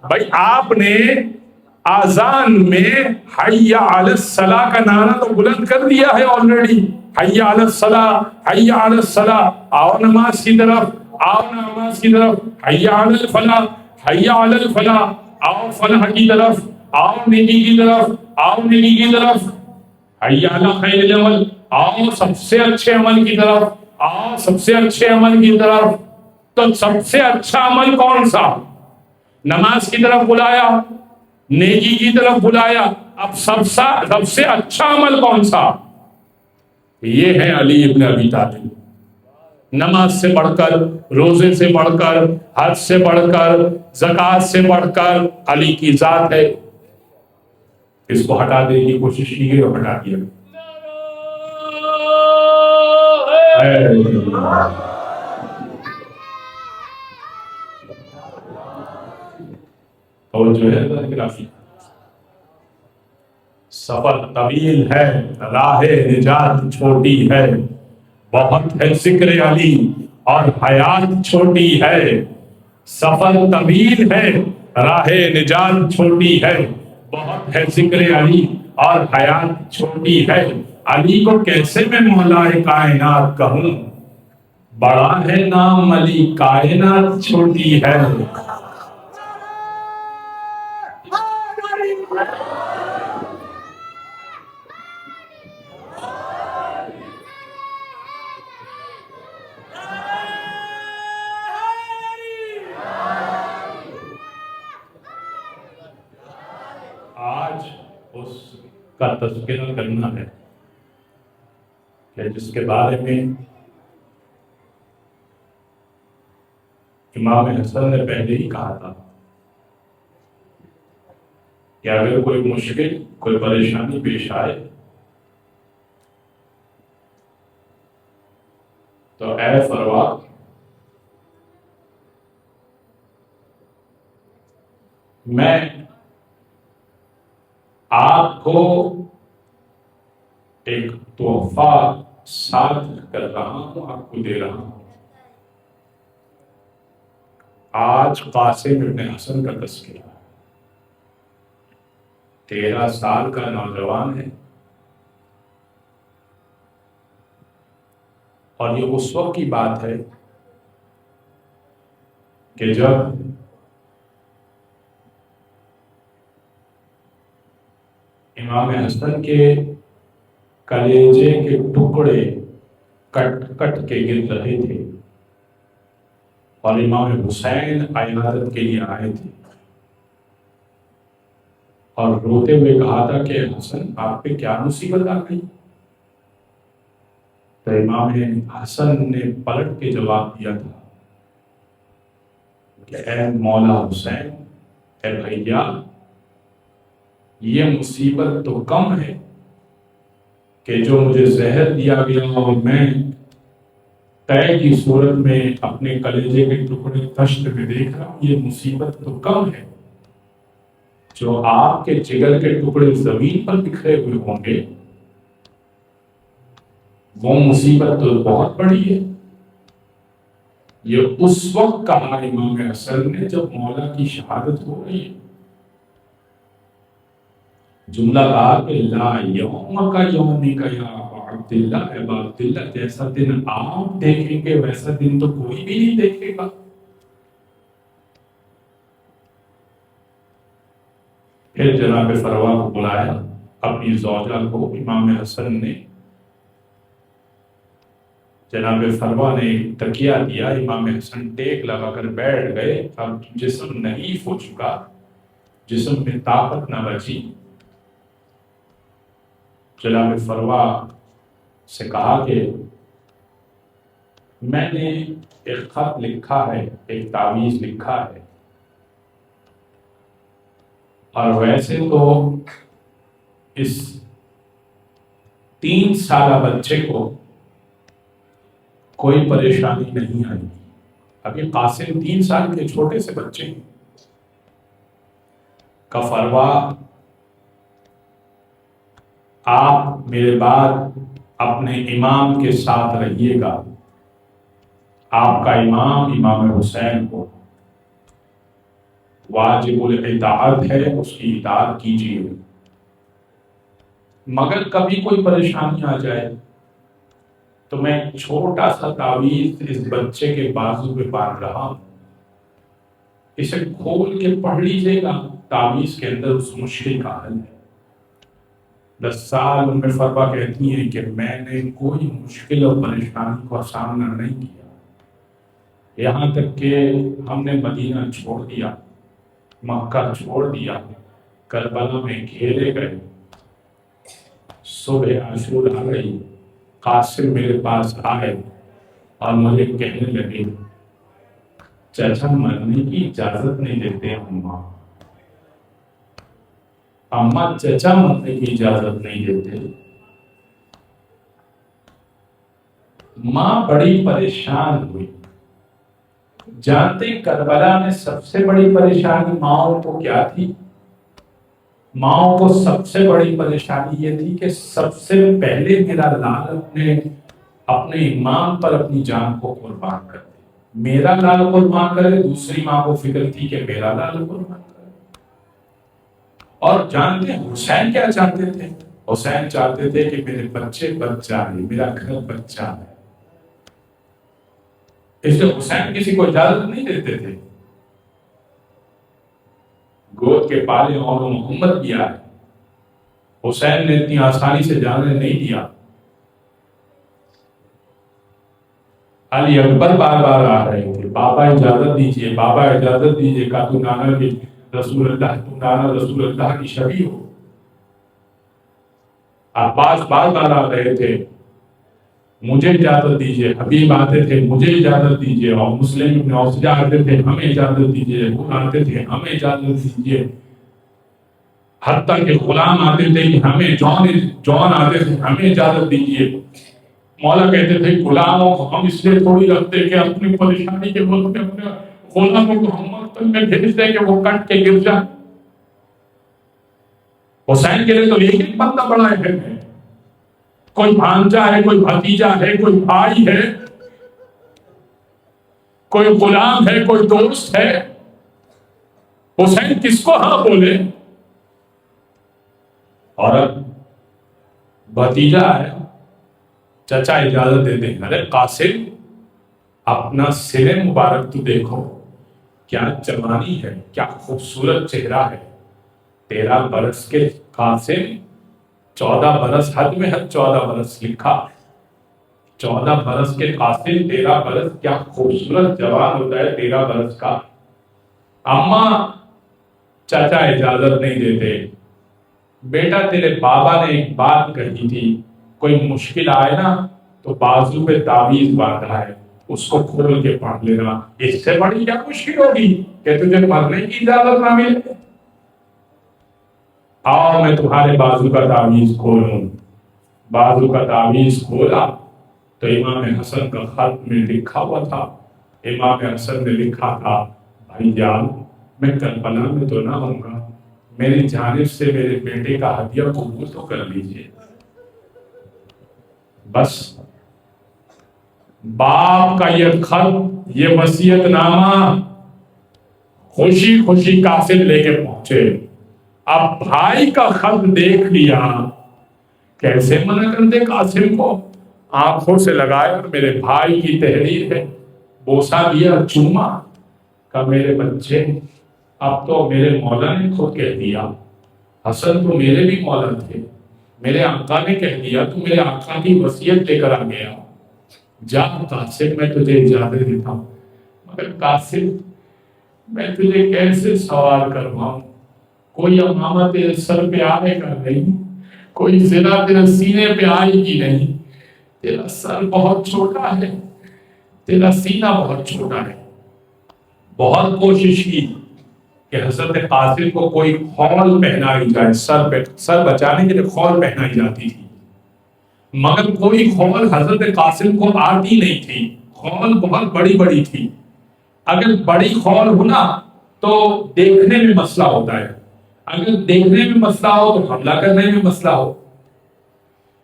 بھائی آپ نے آذان میں حی علی الصلاۃ کا نعرہ تو بلند کر دیا ہے آلریڈی، حی علی الصلاۃ، حی علی الصلاۃ، آؤ نماز کی طرف، آؤ نماز کی طرف، حی علی الفلاح، حی علی الفلاح، آؤ فلاح کی طرف، آؤ نیکی کی طرف، آؤ نیکی کی طرف، حی علی خیر العمل، آؤ سب سے اچھے عمل کی طرف، آؤ سب سے اچھے عمل کی طرف۔ تو سب سے اچھا عمل کون سا؟ نماز کی طرف بلایا، نیکی کی طرف بلایا، اب سب سے اچھا عمل کون سا؟ یہ ہے علی ابن ابی طالب۔ نماز سے بڑھ کر، روزے سے بڑھ کر، حج سے بڑھ کر، زکوٰۃ سے بڑھ کر علی کی ذات ہے۔ اس کو ہٹا دینے کی کوشش کی گئی اور ہٹا دیا۔ اور جو ہے سفر طویل ہے، راہ نجات چھوٹی ہے، بہت ہے ذکر علی اور حیات چھوٹی ہے۔ سفر طویل ہے، راہ نجات چھوٹی ہے، بہت ہے ذکر علی اور حیات چھوٹی ہے۔ علی کو کیسے میں مولا کائنات کہوں، بڑا ہے نام علی، کائنات چھوٹی ہے۔ آج اس کا تذکرہ کرنا ہے کہ جس کے بارے میں امام حسن نے پہلے ہی کہا تھا کہ اگر کوئی مشکل، کوئی پریشانی پیش آئے تو اے فروا میں آپ کو ایک تحفہ ساتھ کر رہا ہوں، آپ کو دے رہا ہوں۔ آج قاسم ابن حسن کا تذکرہ، 13 سال کا نوجوان ہے، اور یہ اس وقت کی بات ہے کہ جب امام حسن کے کلیجے کے ٹکڑے کٹ کٹ کے گر رہے تھے اور امام حسین عیادت کے لیے آئے تھے اور روتے ہوئے کہا تھا کہ حسن آپ پہ کیا مصیبت آ گئی؟ تو امام حسن نے پلٹ کے جواب دیا تھا کہ اے مولا حسین، اے بھیا، یہ مصیبت تو کم ہے کہ جو مجھے زہر دیا گیا اور میں طے کی صورت میں اپنے کلیجے کے ٹکڑے تشت میں دیکھ رہا ہوں، یہ مصیبت تو کم ہے۔ جو آپ کے جگر کے ٹکڑے زمین پر بکھرے ہوئے ہوں گے وہ مصیبت تو بہت بڑی ہے۔ یہ اس وقت کہا امام حسن نے جب مولا کی شہادت ہو رہی ہے۔ جملہ کہا کہ لا یوم کا یومی کا یا عبداللہ، اے عبداللہ، جیسا دن آپ دیکھیں گے ویسا دن تو کوئی بھی نہیں دیکھے گا۔ پھر جناب فروا کو بلایا، اپنی زوجہ کو۔ امام حسن نے، جناب فروا نے تکیہ دیا، امام حسن ٹیک لگا کر بیٹھ گئے۔ اب جسم نحیف ہو چکا، جسم میں طاقت نہ بچی۔ جناب فروا سے کہا کہ میں نے ایک خط لکھا ہے، ایک تعویذ لکھا ہے، اور ویسے تو اس 3 سالہ بچے کو کوئی پریشانی نہیں آئی۔ ابھی قاسم 3 سال کے چھوٹے سے بچے ہیں۔ کا فروا، آپ میرے بعد اپنے امام کے ساتھ رہیے گا، آپ کا امام امام حسین کو واجب الاطاعت ہے، اس کی اطاعت کیجیے، مگر کبھی کوئی پریشانی آ جائے تو میں ایک چھوٹا سا تعویذ اس بچے کے بازو پہ باندھ رہا ہوں، اسے کھول کے پڑھ لیجیے گا، تعویذ کے اندر اس مشکل کا حل ہے۔ 10 سال ام فروا کہتی ہیں کہ میں نے کوئی مشکل اور پریشانی کا سامنا نہیں کیا، یہاں تک کہ ہم نے مدینہ چھوڑ دیا، مکہ چھوڑ دیا، کربلا میں گھیرے گئے، صبح عاشور آ گئی، قاسم میرے پاس آئے اور مجھے کہنے لگے چچا مرنے کی اجازت نہیں دیتے اماں، اماں چچا مرنے کی اجازت نہیں دیتے۔ ماں بڑی پریشان ہوئی۔ جانتے کربلا میں سب سے بڑی پریشانی ماؤں کو کیا تھی؟ ماؤں کو سب سے بڑی پریشانی یہ تھی کہ سب سے پہلے میرا لال اپنے امام پر اپنی جان کو قربان کر دے، میرا لال قربان کرے، دوسری ماں کو فکر تھی کہ میرا لال قربان کرے۔ اور جانتے ہیں حسین کیا چاہتے تھے؟ حسین چاہتے تھے کہ میرے بچے بچ جائیں، میرا گھر بچ جائے، اس لیے حسین کسی کو اجازت نہیں دیتے تھے۔ گود کے پالے اور محمد بھی آئے، حسین نے اتنی آسانی سے جانے نہیں دیا۔ علی اکبر بار بار آ رہے تھے، بابا اجازت دیجئے، بابا اجازت دیجئے، کہ تو نانا کی رسول اللہ، تو نانا رسول اللہ کی شبیہ ہو۔ عباس بار بار آ رہے تھے، مجھے اجازت دیجئے، حبیب آتے تھے، مجھے اجازت دیجئے، اور مسلم ابن اوسجہ آتے تھے، ہمیں اجازت دیجئے، وہ آتے تھے، ہمیں اجازت دیجئے، حتیٰ کہ غلام آتے تھے کہ ہمیں جوان آتے تھے، ہمیں اجازت دیجئے۔ مولا کہتے تھے غلاموں کو ہم اس لیے تھوڑی رکھتے کہ اپنی پریشانی کے وقت میں اپنے غلاموں کو ہم مقتل میں بھیج دیں کہ وہ کٹ کے گر جائیں۔ حسین کے لیے تو ایک ایک بندہ بڑا اہم ہے، کوئی بھانجا ہے، کوئی بھتیجا ہے، کوئی بھائی ہے، کوئی غلام ہے، کوئی دوست ہے، حسین کس کو ہاں بولے؟ اور اب بھتیجا ہے، چچا اجازت دیتے ہیں، ارے قاسم اپنا سر مبارک تو دیکھو، کیا جوانی ہے، کیا خوبصورت چہرہ ہے، 13 برس کے قاسم 14 برس، حد میں حد 14 برس لکھا. 14 برس کے قاسم، 13 برس کیا خوبصورت جوان ہوتا ہے 13 برس کا. اماں چاچا اجازت نہیں دیتے، بیٹا تیرے بابا نے ایک بات کہی تھی، کوئی مشکل آئے نا تو بازو پہ تعویذ باندھا ہے، اس کو کھول کے پڑھ لینا. اس سے بڑی کیا مشکل ہوگی کہ تجھے مرنے کی اجازت نہ ملے؟ آؤ میں تمہارے بازو کا تعویذ کھولوں. بازو کا تعویذ کھولا تو امام حسن کا خط میں لکھا ہوا تھا. امام حسن نے لکھا تھا، بھائی جان میں کربلا میں تو نہ ہوں گا، میری جانب سے میرے بیٹے کا ہدیہ قبول تو کر لیجیے. بس باپ کا یہ خط، یہ وصیت نامہ خوشی خوشی قاسم لے کے پہنچے. اب بھائی کا خط دیکھ لیا، کیسے منع کر دے قاسم کو؟ آنکھوں سے لگایا، میرے بھائی کی تحریر ہے، بوسا دیا، چوما. کہا میرے بچے، اب تو میرے مولا نے خود کہہ دیا، حسن تو میرے بھی مولا تھے، میرے آقا نے کہہ دیا، تو میرے آقا کی وصیت لے کر آ گیا. جا قاسم میں تجھے اجازت دیتا ہوں. مگر قاسم میں تجھے کیسے سوال کرواؤں؟ کوئی امامہ تیرے سر پہ آئے گا نہیں، کوئی زنا تیرے سینے پہ آئے گی نہیں. تیرا سر بہت چھوٹا ہے، تیرا سینہ بہت چھوٹا ہے. بہت کوشش کی کہ حضرت قاسم کو کوئی خول پہنائی جائے، سر پہ، سر بچانے کے لیے خول پہنائی جاتی تھی، مگر کوئی خول حضرت قاسم کو آتی نہیں تھی. خول بہت بڑی بڑی تھی، اگر بڑی خول ہونا تو دیکھنے میں مسئلہ ہوتا ہے، اگر دیکھنے میں مسئلہ ہو تو حملہ کرنے میں مسئلہ ہو.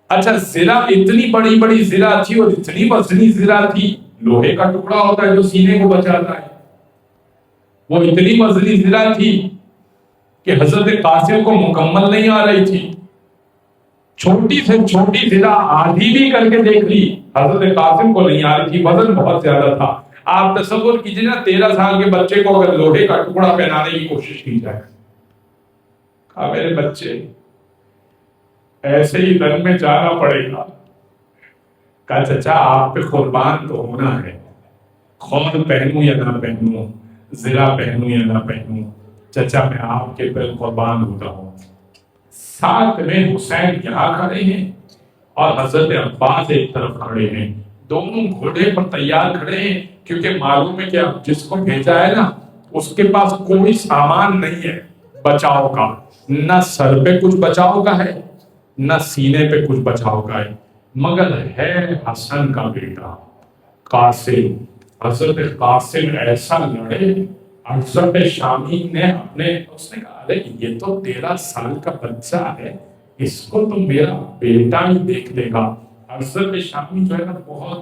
اچھا زرہ اتنی بڑی بڑی زرہ تھی اور اتنی وزنی زرہ تھی، لوہے کا ٹکڑا ہوتا ہے جو سینے کو بچاتا ہے، وہ اتنی وزنی زرہ تھی کہ حضرت قاسم کو مکمل نہیں آ رہی تھی. چھوٹی سے چھوٹی زرہ آدھی بھی کر کے دیکھ لی، حضرت قاسم کو نہیں آ رہی تھی، وزن بہت زیادہ تھا. آپ تصور کیجئے نا 13 سال کے بچے کو اگر لوہے کا ٹکڑا پہنانے کی کوشش کی جائے. کہا میرے بچے ایسے ہی رن میں جانا پڑے گا. کہا چچا آپ پہ قربان تو ہونا ہے، خول پہنوں یا نہ پہنوں، زرہ پہنوں یا نہ پہنوں، چچا میں آپ کے پر قربان ہوتا ہوں. ساتھ میں حسین یہاں کھڑے ہیں اور حضرت عباس ایک طرف کھڑے ہیں، دونوں گھوڑے پر تیار کھڑے ہیں، کیونکہ معلوم ہے کہ اب جس کو بھیجا ہے نا اس کے پاس کوئی سامان نہیں ہے بچاؤ کا، نہ سر پہ کچھ بچاؤ کا ہے نہ سینے پہ کچھ بچاؤ کا ہے، مگر ہے حسن کا بیٹا قاسم. حضرت قاسم ایسا لڑے، حضرت شامی نے اس نے کہا ارے یہ تو 13 سال کا بچہ ہے، اس کو تو میرا بیٹا ہی دیکھ لے گا. حضرت شامی جو ہے نا بہت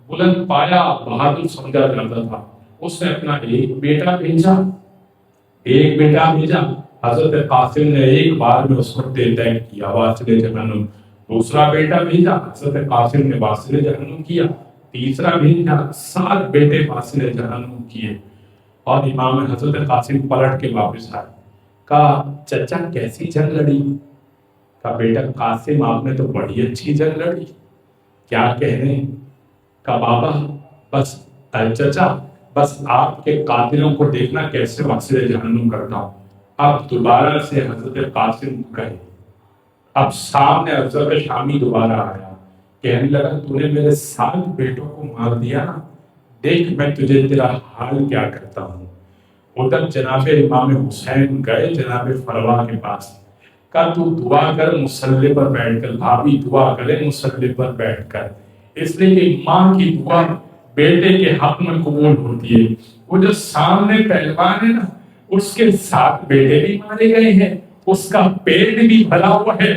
بلند پایا بہادر سمجھا جاتا تھا. اس نے اپنا ایک بیٹا بھیجا. حضرت قاسم نے ایک بار میں اس کو طے کیا واصل جہنم. دوسرا بیٹا بھیجا، حضرت قاسم نے واصل جہنم کیا. تیسرا بھیجا، 7 بیٹے واصل جہنم کیے. اور امام حضرت قاسم پلٹ کے واپس آئے. کہا چچا کیسی جنگ لڑی؟ کہا بیٹا قاسم آپ نے تو بڑی اچھی جنگ لڑی، کیا کہنے. کہا بابا بس چچا بس آپ کے قاتلوں کو دیکھنا کیسے واصل جہنم کرتا ہوں. اب دوبارہ سے حضرت قاسم گئے. اب سامنے حضرت شامی دوبارہ آیا، کہنے لگا تو نے میرے 7 بیٹوں کو مار دیا نا، دیکھ میں تجھے تیرا حال کیا کرتا ہوں. ادھر جناب امام حسین گئے جناب فروا کے پاس. کہا تو دعا کر مصلی پر بیٹھ کر، بھابھی دعا کرے مصلی پر بیٹھ کر، اس لیے کہ ماں کی دعا بیٹے کے حق میں قبول ہوتی ہے. وہ جو سامنے پہلوان ہے نا اس کے 7 بیٹے بھی مارے گئے ہیں، اس کا پیٹ بھی بھرا ہوا ہے،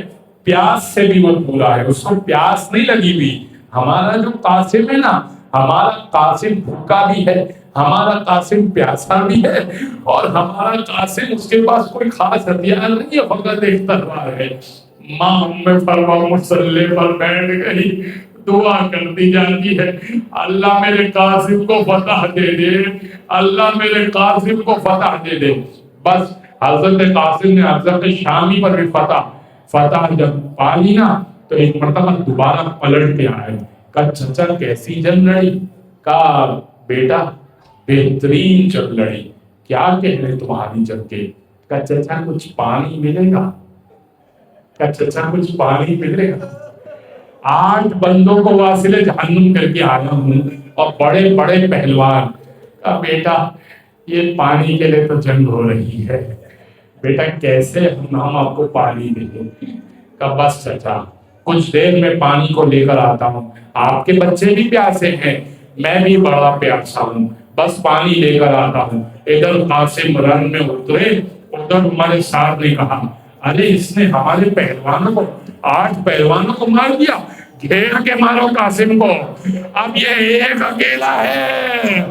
پیاس سے بھی وہ پورا ہے، اس کو پیاس نہیں لگی ہوئی. ہمارا جو قاسم ہے نا، ہمارا قاسم بھوکا بھی ہے، ہمارا قاسم پیاسا بھی ہے، اور ہمارا قاسم اس کے پاس کوئی خاص ہتھیار نہیں ہے، فقط ایک تلوار ہے. ماں ام فرما مصلی پر بیٹھ گئی، دعا کرتی جاتی ہے اللہ میرے قاسم کو فتح دے دے، اللہ میرے قاسم کو فتح دے دے. بس حضرت قاسم نے حضرت شامی پر بھی فتح. فتح جب پا لی نا تو ایک مرتبہ دوبارہ پلٹ کے آئے، کہا چچا کیسی جنگ لڑی؟ کہا بیٹا بہترین جنگ لڑی۔ کیا کہنے تمہاری جنگ کے؟ کہا چچا کچھ پانی ملے گا؟ کہا چچا کچھ پانی ملے گا؟ 8 بندوں کو واصل جہنم کر کے آیا ہوں اور بڑے بڑے پہلوان۔ کہا بیٹا یہ پانی کے لیے تو جنگ ہو رہی ہے، بیٹا کیسے ہم آپ کو پانی دیں گے؟ کہا بس چچا کچھ دیر میں پانی کو لے کر آتا ہوں، آپ کے بچے بھی پیاسے ہیں، میں بھی بڑا پیاسا ہوں، بس پانی لے کر آتا ہوں۔ ادھر قاسم رن میں اترے، ادھر ہمارے ساتھ نے کہا ارے اس نے ہمارے پہلوانوں کو 8 پہلوانوں کو مار دیا، گھیر کے مارو قاسم کو، اب یہ ایک اکیلا ہے،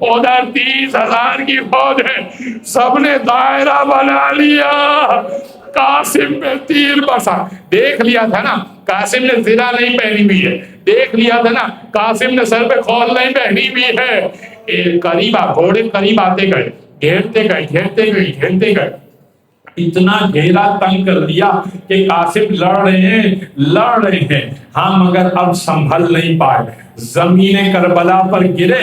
ادھر 30,000 کی فوج ہے، سب نے دائرہ بنا لیا، قاسم پہ تیر برسا۔ دیکھ لیا تھا نا قاسم نے زرہ نہیں پہنی ہوئی ہے، دیکھ لیا تھا نا قاسم نے سر پہ خول نہیں پہنی ہوئی ہے۔ گھوڑے قریب آتے گئے، گھیرتے گئے گھیرتے گئے گھیرتے گئے، اتنا گھیرا تنگ کر دیا کہ قاسم لڑ رہے ہیں ہاں مگر اب سنبھل نہیں پائے، زمین کربلا پر گرے،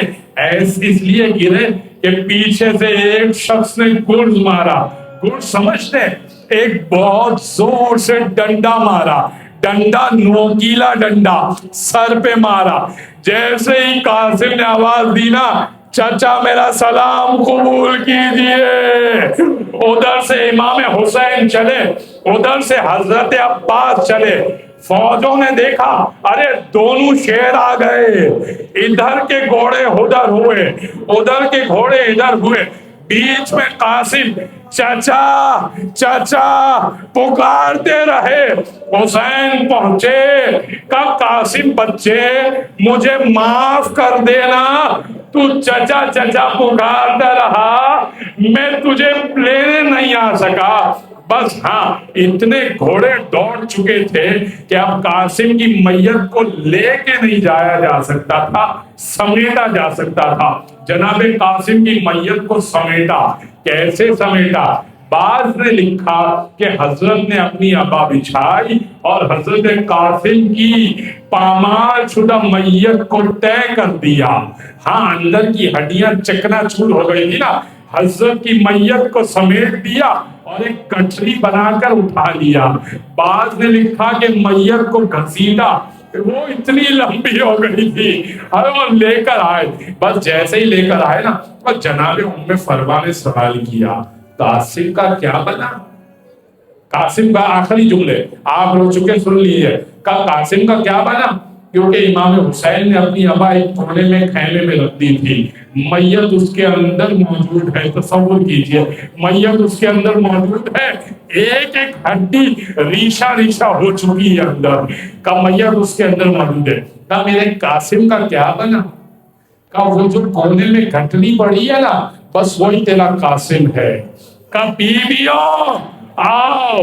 اس لیے گرے کہ پیچھے سے ایک شخص نے گرز مارا۔ گرز سمجھتے ایک بہت زور سے ڈنڈا مارا، ڈنڈا نوکیلا ڈنڈا سر پہ مارا۔ جیسے ہی قاسم نے آواز دی نا چچا میرا سلام قبول کیجئے، ادھر سے امام حسین چلے، ادھر سے حضرت عباس چلے۔ فوجوں نے دیکھا ارے دونوں شیر آ گئے، ادھر کے گھوڑے ادھر ہوئے، ادھر کے گھوڑے ادھر ہوئے، بیچ میں قاسم چچا چچا پکارتے رہے۔ حسین پہنچے، کہا قاسم بچے مجھے معاف کر دینا، تو چچا چچا پکارتا رہا، میں تجھے لینے نہیں آ سکا۔ بس ہاں اتنے گھوڑے دوڑ چکے تھے کہ اب قاسم کی میت کو لے کے نہیں جایا جا سکتا تھا، سمیٹا جا سکتا تھا۔ جناب قاسم کی میت کو سمیٹا، کیسے سمیٹا؟ بعض نے لکھا کہ حضرت نے اپنی عبا بچھائی اور حضرت قاسم کی پامال شدہ میت کو طے کر دیا۔ ہاں اندر کی ہڈیاں چکنا چور ہو گئی تھی نا، حضرت کی میت کو سمیٹ دیا اور ایک گٹھری بنا کر اٹھا لیا۔ بعض نے لکھا کہ میت کو گھسیٹا، وہ اتنی لمبی ہو گئی تھی اور لے کر آئے۔ بس جیسے ہی لے کر آئے نا اور جناب ام فروا نے سوال کیا قاسم کا کیا بنا؟ قاسم کا آخری جملے آپ رو چکے سن لیجئے، کہا قاسم کا کیا بنا؟ کیونکہ امام حسین نے اپنی ابا ایک کونے میں خیمے میں رکھ دی تھی، میت اس کے اندر موجود ہے، تصور کیجئے میت اس کے اندر موجود ہے، ایک ایک ہڈی ریشہ ریشہ ہو چکی ہے اندر، کہ میت اس کے اندر موجود ہے۔ کہا میرے قاسم کا کیا بنا؟ کہا وہ جو کونے میں گھٹنی پڑی ہے نا بس وہی تیرا قاسم ہے۔ کہا بیویوں آؤ،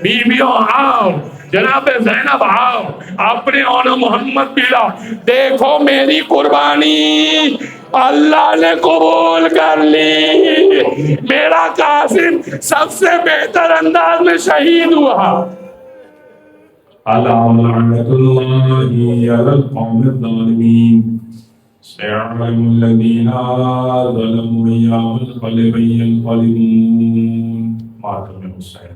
بیویوں آؤ، جناب زینب آؤ، اپنے اون محمد پیلا، دیکھو میری قربانی اللہ نے قبول کر لی، میرا قاسم سب سے بہتر انداز میں شہید ہوا۔ لعنت اللہ علی القوم الظالمین، سيعلم الذين ظلموا أيام القلب ينقلبون۔ ماتم حسین۔